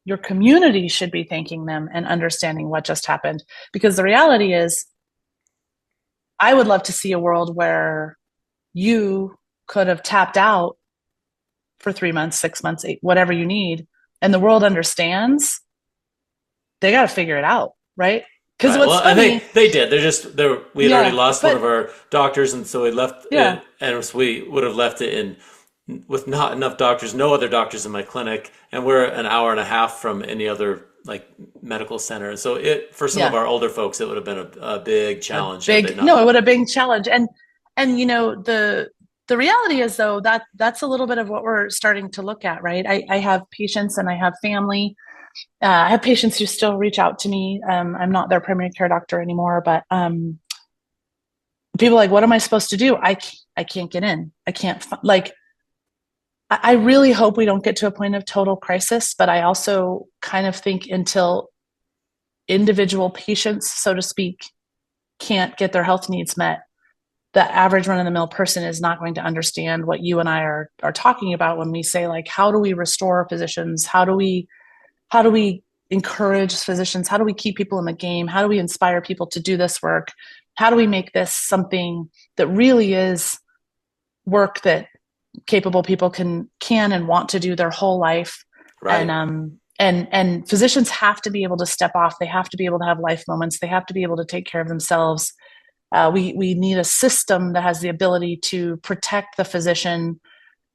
Speaker 2: Your community should be thanking them and understanding what just happened, because the reality is, I would love to see a world where you could have tapped out for 3 months, 6 months, whatever you need, and the world understands. They got to figure it out, right? Because
Speaker 1: Right.
Speaker 2: what's
Speaker 1: Well, and
Speaker 2: funny,
Speaker 1: they did. We had already
Speaker 2: yeah,
Speaker 1: lost one
Speaker 2: but
Speaker 1: of our doctors, and so we left
Speaker 2: yeah,
Speaker 1: it, and so we would have left it in with not enough doctors, no other doctors in my clinic, and we're an hour and a half from any other like medical center. And so for some of
Speaker 2: yeah,
Speaker 1: our older folks, it would have been a big
Speaker 2: a
Speaker 1: challenge had they
Speaker 2: big
Speaker 1: not.
Speaker 2: no, it would have been a challenge. And the reality is, though, that's a little bit of what we're starting to look at, right? I have patients and I have family. I have patients who still reach out to me. I'm not their primary care doctor anymore, but people are like, what am I supposed to do? I can't get in. I can't like. I really hope we don't get to a point of total crisis, but I also kind of think until individual patients, so to speak, can't get their health needs met, the average run-of-the-mill person is not going to understand what you and I are talking about when we say, like, how do we restore physicians? How do we encourage physicians? How do we keep people in the game? How do we inspire people to do this work? How do we make this something that really is work that capable people can and want to do their whole life?
Speaker 1: Right.
Speaker 2: And physicians have to be able to step off. They have to be able to have life moments. They have to be able to take care of themselves. We need a system that has the ability to protect the physician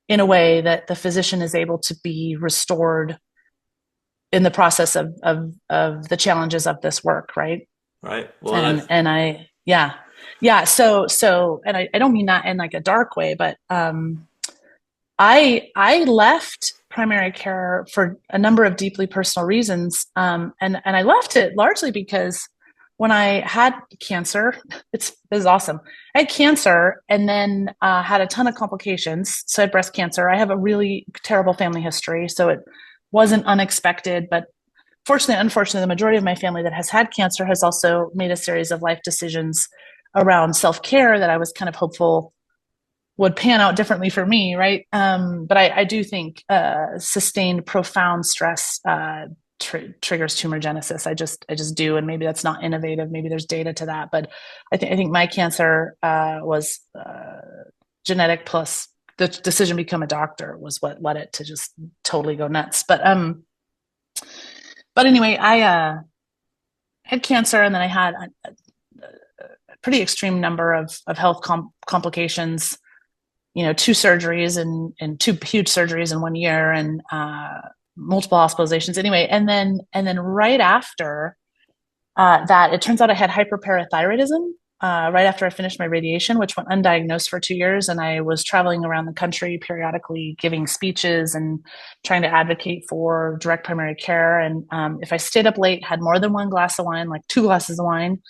Speaker 2: in a way that the physician is able to be restored in the process of the challenges of this work, right?
Speaker 1: Right. Well,
Speaker 2: And I yeah. So and I don't mean that in like a dark way, but I left primary care for a number of deeply personal reasons, and I left it largely because when I had cancer, this is awesome. I had cancer and then had a ton of complications. So I had breast cancer. I have a really terrible family history, so it wasn't unexpected. But fortunately, unfortunately, the majority of my family that has had cancer has also made a series of life decisions around self care that I was kind of hopeful would pan out differently for me, right? But I do think sustained, profound stress triggers tumorigenesis. I just do, and maybe that's not innovative. Maybe there's data to that, but I think my cancer was genetic plus the decision to become a doctor was what led it to just totally go nuts. But anyway, I had cancer, and then I had a pretty extreme number of health complications. You know, two surgeries and two huge surgeries in 1 year, and multiple hospitalizations. Anyway, and then right after that, it turns out I had hyperparathyroidism. Right after I finished my radiation, which went undiagnosed for 2 years, and I was traveling around the country periodically giving speeches and trying to advocate for direct primary care. And if I stayed up late, had more than one glass of wine, like 2 glasses of wine,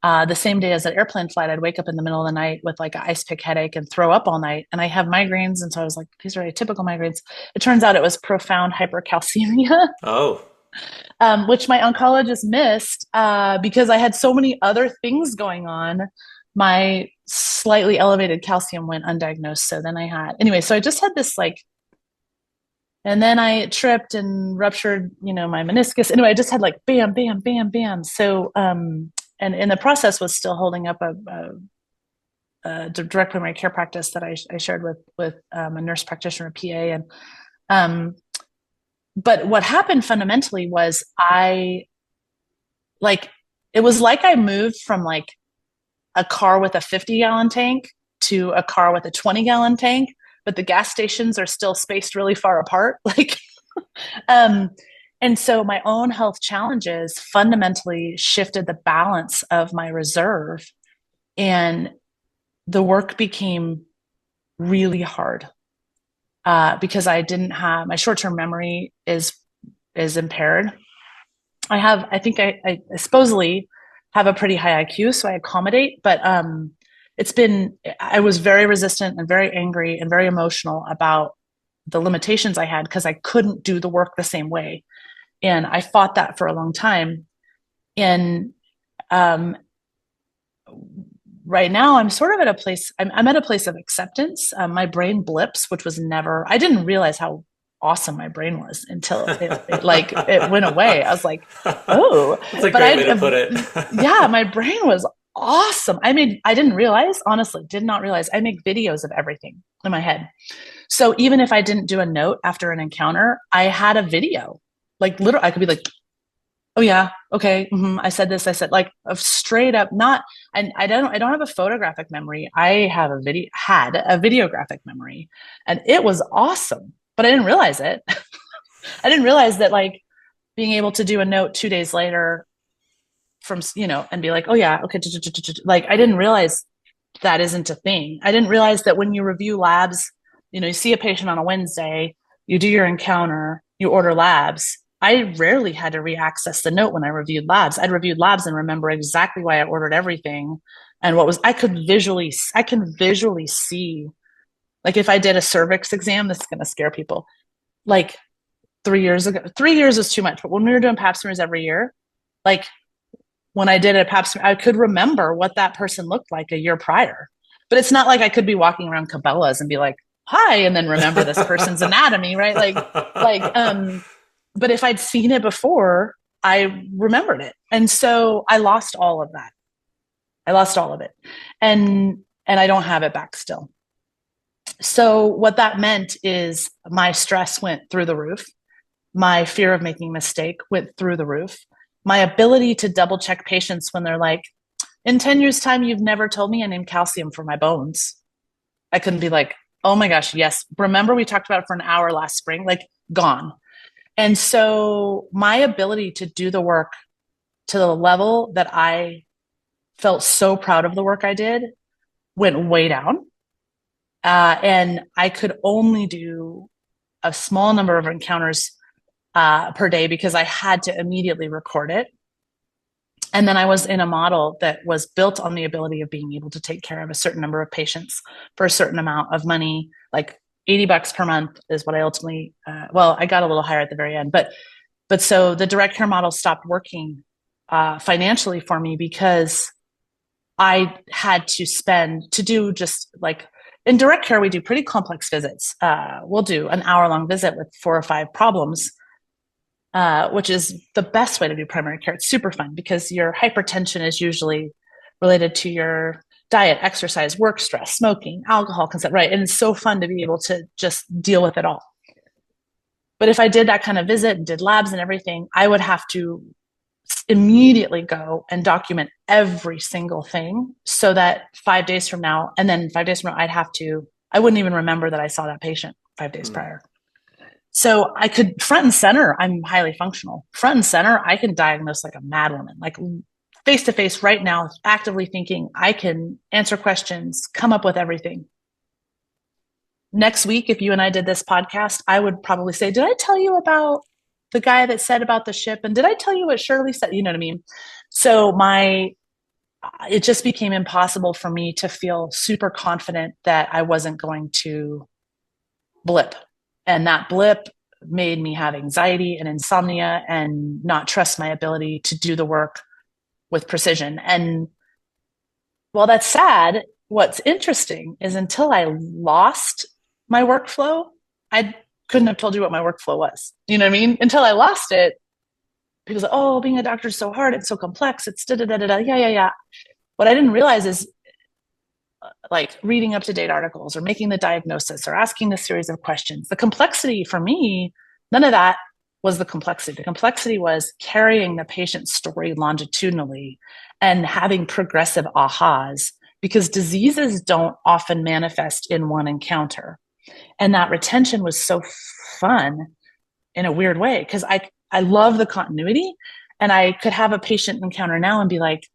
Speaker 2: the same day as an airplane flight, I'd wake up in the middle of the night with like an ice pick headache and throw up all night. And I have migraines. And so I was like, these are atypical migraines. It turns out it was profound hypercalcemia,
Speaker 1: oh,
Speaker 2: which my oncologist missed because I had so many other things going on. My slightly elevated calcium went undiagnosed. So then anyway, so I just had this like, and then I tripped and ruptured, my meniscus. Anyway, I just had like bam, bam, bam, bam. So, and in the process was still holding up a direct primary care practice that I shared with a nurse practitioner, a PA, and but what happened fundamentally was it was like I moved from like a car with a 50-gallon tank to a car with a 20-gallon tank, but the gas stations are still spaced really far apart. Um, and so my own health challenges fundamentally shifted the balance of my reserve, and the work became really hard because I didn't have my short-term memory is impaired. I think I supposedly have a pretty high IQ, so I accommodate, but I was very resistant and very angry and very emotional about the limitations I had because I couldn't do the work the same way. And I fought that for a long time. And um, right now I'm sort of at a place, I'm at a place of acceptance. My brain blips, which was never, I didn't realize how awesome my brain was until it went away. I was like, oh,
Speaker 1: that's a
Speaker 2: but
Speaker 1: great way to put it.
Speaker 2: yeah, my brain was awesome. I didn't realize, honestly, did not realize I make videos of everything in my head. So even if I didn't do a note after an encounter, I had a video, like literally, I could be like, oh yeah, okay, I said this, I said like a straight up, not, and I don't have a photographic memory. I have had a videographic memory, and it was awesome, but I didn't realize it. I didn't realize that like being able to do a note 2 days later from, and be like, oh yeah, okay, like I didn't realize that isn't a thing. I didn't realize that when you review labs, you see a patient on a Wednesday, you do your encounter, you order labs. I rarely had to re-access the note when I reviewed labs. I'd reviewed labs and remember exactly why I ordered everything and I can visually see, like if I did a cervix exam, this is going to scare people. Like 3 years ago, 3 years is too much, but when we were doing pap smears every year, like when I did a pap smear, I could remember what that person looked like a year prior. But it's not like I could be walking around Cabela's and be like, hi, and then remember this person's anatomy, right? But if I'd seen it before, I remembered it. And so I lost all of that. I lost all of it. And I don't have it back still. So what that meant is my stress went through the roof. My fear of making a mistake went through the roof. My ability to double check patients when they're like, in 10 years' time, you've never told me I named calcium for my bones. I couldn't be like, oh my gosh, yes. Remember we talked about it for an hour last spring? Like, gone. And so my ability to do the work to the level that I felt so proud of the work I did went way down. And I could only do a small number of encounters per day because I had to immediately record it. And then I was in a model that was built on the ability of being able to take care of a certain number of patients for a certain amount of money, like $80 per month is what I ultimately, I got a little higher at the very end, but so the direct care model stopped working financially for me because I had to spend to do just like in direct care, we do pretty complex visits. We'll do an hour-long visit with 4 or 5 problems, which is the best way to do primary care. It's super fun because your hypertension is usually related to your diet, exercise, work stress, smoking, alcohol consumption, right? And it's so fun to be able to just deal with it all. But if I did that kind of visit and did labs and everything, I would have to immediately go and document every single thing so that 5 days from now, and then 5 days from now, I wouldn't even remember that I saw that patient 5 days prior. So I could front and center, I'm highly functional. Front and center, I can diagnose like a mad woman, like face to face right now, actively thinking I can answer questions, come up with everything. Next week, if you and I did this podcast, I would probably say, did I tell you about the guy that said about the ship? And did I tell you what Shirley said? You know what I mean? So it just became impossible for me to feel super confident that I wasn't going to blip. And that blip made me have anxiety and insomnia and not trust my ability to do the work with precision. And while that's sad, what's interesting is until I lost my workflow, I couldn't have told you what my workflow was. You know what I mean? Until I lost it, people say, oh, being a doctor is so hard. It's so complex. It's da da da da da. Yeah. What I didn't realize is like reading up-to-date articles or making the diagnosis or asking the series of questions. The complexity for me, none of that was the complexity. The complexity was carrying the patient's story longitudinally and having progressive ahas because diseases don't often manifest in one encounter. And that retention was so fun in a weird way because I love the continuity and I could have a patient encounter now and be like,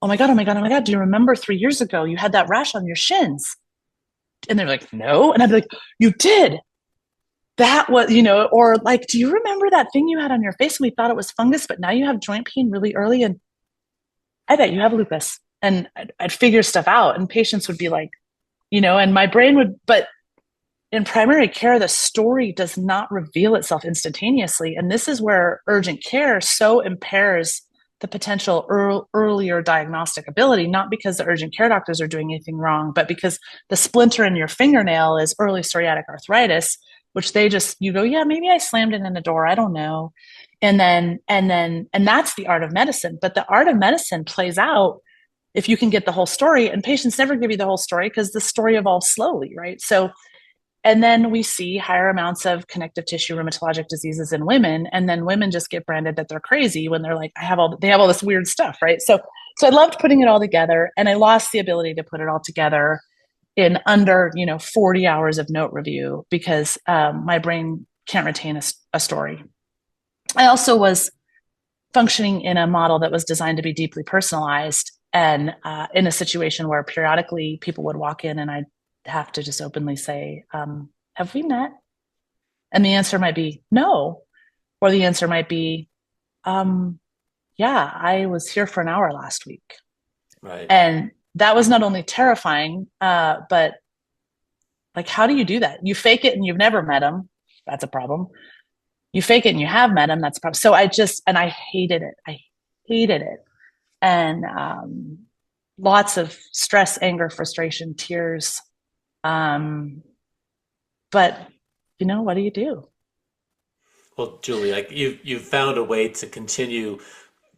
Speaker 2: oh my God, do you remember 3 years ago you had that rash on your shins? And they're like, no. And I'd be like, you did. That was, or like, do you remember that thing you had on your face? And we thought it was fungus, but now you have joint pain really early. And I bet you have lupus. And I'd figure stuff out. And patients would be like, and my brain would, but in primary care, the story does not reveal itself instantaneously. And this is where urgent care so impairs the potential earlier diagnostic ability, not because the urgent care doctors are doing anything wrong, but because the splinter in your fingernail is early psoriatic arthritis, which you go, yeah, maybe I slammed it in the door. I don't know. And that's the art of medicine. But the art of medicine plays out if you can get the whole story, and patients never give you the whole story because the story evolves slowly, right? So, and then we see higher amounts of connective tissue rheumatologic diseases in women. And then women just get branded that they're crazy when they're like, they have all this weird stuff, right? So I loved putting it all together and I lost the ability to put it all together in under, 40 hours of note review because my brain can't retain a story. I also was functioning in a model that was designed to be deeply personalized and in a situation where periodically people would walk in and I'd have to just openly say, have we met? And the answer might be no. Or the answer might be, yeah, I was here for an hour last week.
Speaker 1: Right.
Speaker 2: And that was not only terrifying, but like, how do you do that? You fake it and you've never met them. That's a problem. You fake it and you have met them. That's a problem. So I hated it. I hated it. and lots of stress, anger, frustration, tears. But what do you do?
Speaker 1: Well, Julie, like you've found a way to continue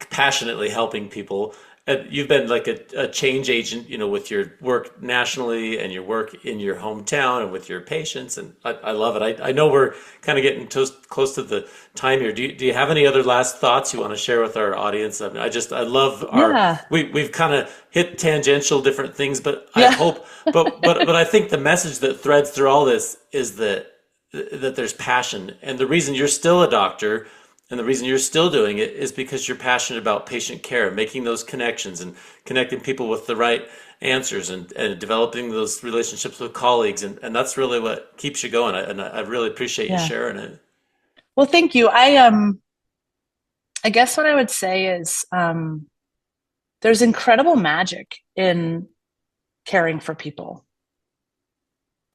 Speaker 1: passionately helping people. And you've been like a change agent, with your work nationally and your work in your hometown and with your patients. And I love it. I know we're kind of getting close to the time here. Do you have any other last thoughts you want to share with our audience? I mean, I love
Speaker 2: Yeah,
Speaker 1: we've kind of hit tangential different things, but I
Speaker 2: yeah,
Speaker 1: hope, but I think the message that threads through all this is that there's passion. And the reason you're still a doctor and the reason you're still doing it is because you're passionate about patient care, making those connections and connecting people with the right answers and developing those relationships with colleagues. And that's really what keeps you going. I really appreciate you
Speaker 2: yeah.
Speaker 1: sharing it.
Speaker 2: Well, thank you. I guess what I would say is there's incredible magic in caring for people.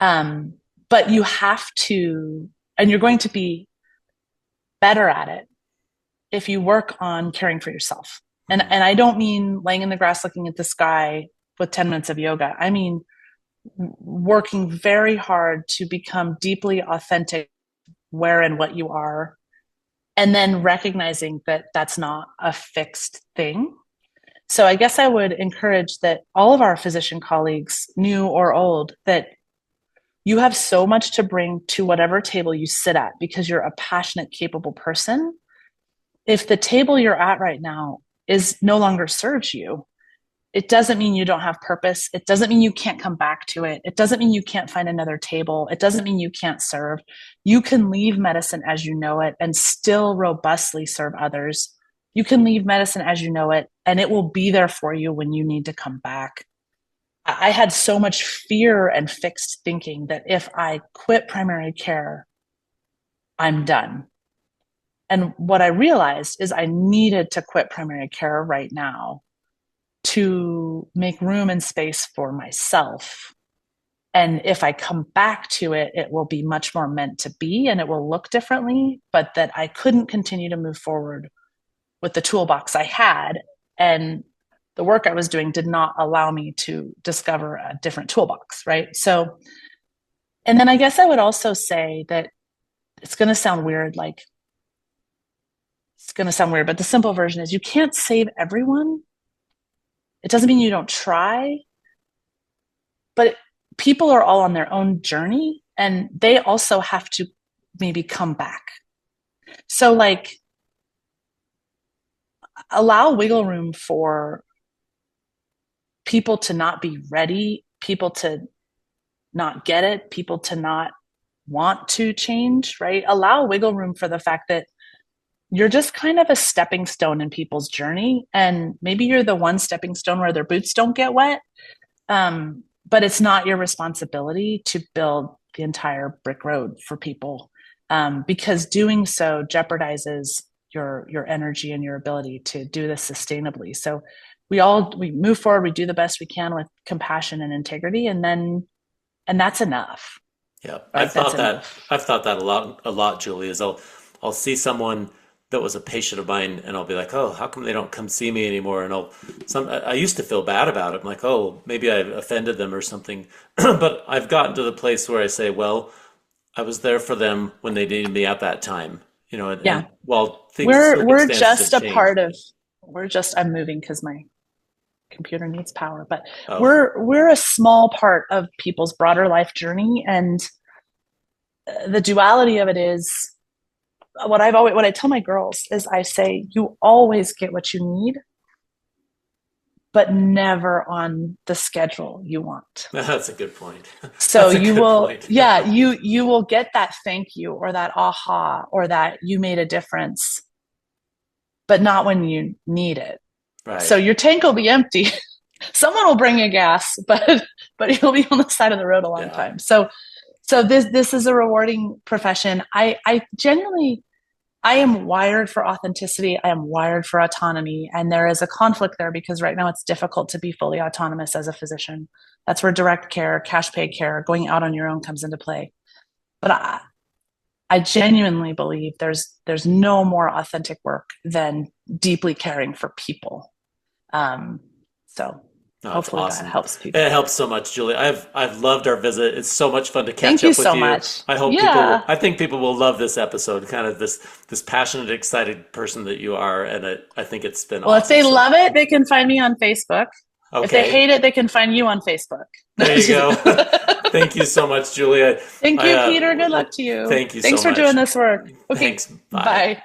Speaker 2: Um, but you have to, and you're going to be better at it if you work on caring for yourself. And I don't mean laying in the grass looking at the sky with 10 minutes of yoga. I mean working very hard to become deeply authentic where and what you are, and then recognizing that that's not a fixed thing. So I guess I would encourage that all of our physician colleagues, new or old, that you have so much to bring to whatever table you sit at because you're a passionate, capable person. If the table you're at right now is no longer serves you, it doesn't mean you don't have purpose. It doesn't mean you can't come back to it. It doesn't mean you can't find another table. It doesn't mean you can't serve. You can leave medicine as you know it and still robustly serve others. You can leave medicine as you know it, and it will be there for you when you need to come back. I had so much fear and fixed thinking that if I quit primary care, I'm done. And what I realized is I needed to quit primary care right now to make room and space for myself. And if I come back to it, it will be much more meant to be and it will look differently, but that I couldn't continue to move forward with the toolbox I had. And the work I was doing did not allow me to discover a different toolbox, right? So, and then I guess I would also say that it's going to sound weird, like it's going to sound weird, but the simple version is you can't save everyone. It doesn't mean you don't try, but people are all on their own journey and they also have to maybe come back. So, like, allow wiggle room for people to not be ready, people to not get it, people to not want to change, right? Allow wiggle room for the fact that you're just kind of a stepping stone in people's journey. And maybe you're the one stepping stone where their boots don't get wet. But it's not your responsibility to build the entire brick road for people, because doing so jeopardizes your energy and your ability to do this sustainably. So we move forward, we do the best we can with compassion and integrity, and that's enough,
Speaker 1: Yeah,
Speaker 2: right? That's enough.
Speaker 1: I've thought that a lot, Julie. Is I'll see someone that was a patient of mine, and I'll be like, oh, how come they don't come see me anymore? And I used to feel bad about it. I'm like, oh, maybe I offended them or something. But I've gotten to the place where I say, well, I was there for them when they needed me at that time,
Speaker 2: Yeah,
Speaker 1: and while things
Speaker 2: we're
Speaker 1: circumstances have
Speaker 2: just a
Speaker 1: changed.
Speaker 2: part of. We're just. I'm moving because my computer needs power, but
Speaker 1: Oh,
Speaker 2: we're a small part of people's broader life journey, and the duality of it is what I tell my girls is I say you always get what you need, but never on the schedule you want.
Speaker 1: that's a good point.
Speaker 2: So
Speaker 1: That's a
Speaker 2: you
Speaker 1: good
Speaker 2: will,
Speaker 1: point.
Speaker 2: yeah, you will get that thank you or that aha or that you made a difference, but not when you need it. So
Speaker 1: Right.
Speaker 2: your tank will be empty. Someone will bring you gas, but you'll be on the side of the road a long
Speaker 1: Yeah.
Speaker 2: time. So this is a rewarding profession. I genuinely I am wired for authenticity. I am wired for autonomy. And there is a conflict there because right now it's difficult to be fully autonomous as a physician. That's where direct care, cash pay care, going out on your own comes into play. But I genuinely believe there's no more authentic work than deeply caring for people. Um, so
Speaker 1: No, that's
Speaker 2: hopefully that
Speaker 1: awesome.
Speaker 2: helps
Speaker 1: It
Speaker 2: people.
Speaker 1: helps so much, Julie. I've loved our visit. It's so much fun to
Speaker 2: Thank
Speaker 1: catch
Speaker 2: you
Speaker 1: up with
Speaker 2: so
Speaker 1: you.
Speaker 2: much.
Speaker 1: I hope
Speaker 2: Yeah.
Speaker 1: I think people will love this episode. Kind of this passionate, excited person that you are, and I think it's been
Speaker 2: Well, if
Speaker 1: awesome.
Speaker 2: they
Speaker 1: So,
Speaker 2: love it, they can find me on Facebook. If they
Speaker 1: okay,
Speaker 2: hate it, they can find you on Facebook. No,
Speaker 1: there you go. Thank you so much, Julie.
Speaker 2: thank you, Peter. Good luck to you.
Speaker 1: Thank you so
Speaker 2: Thanks for doing
Speaker 1: much.
Speaker 2: this work. Okay,
Speaker 1: Thanks. Bye.
Speaker 2: bye.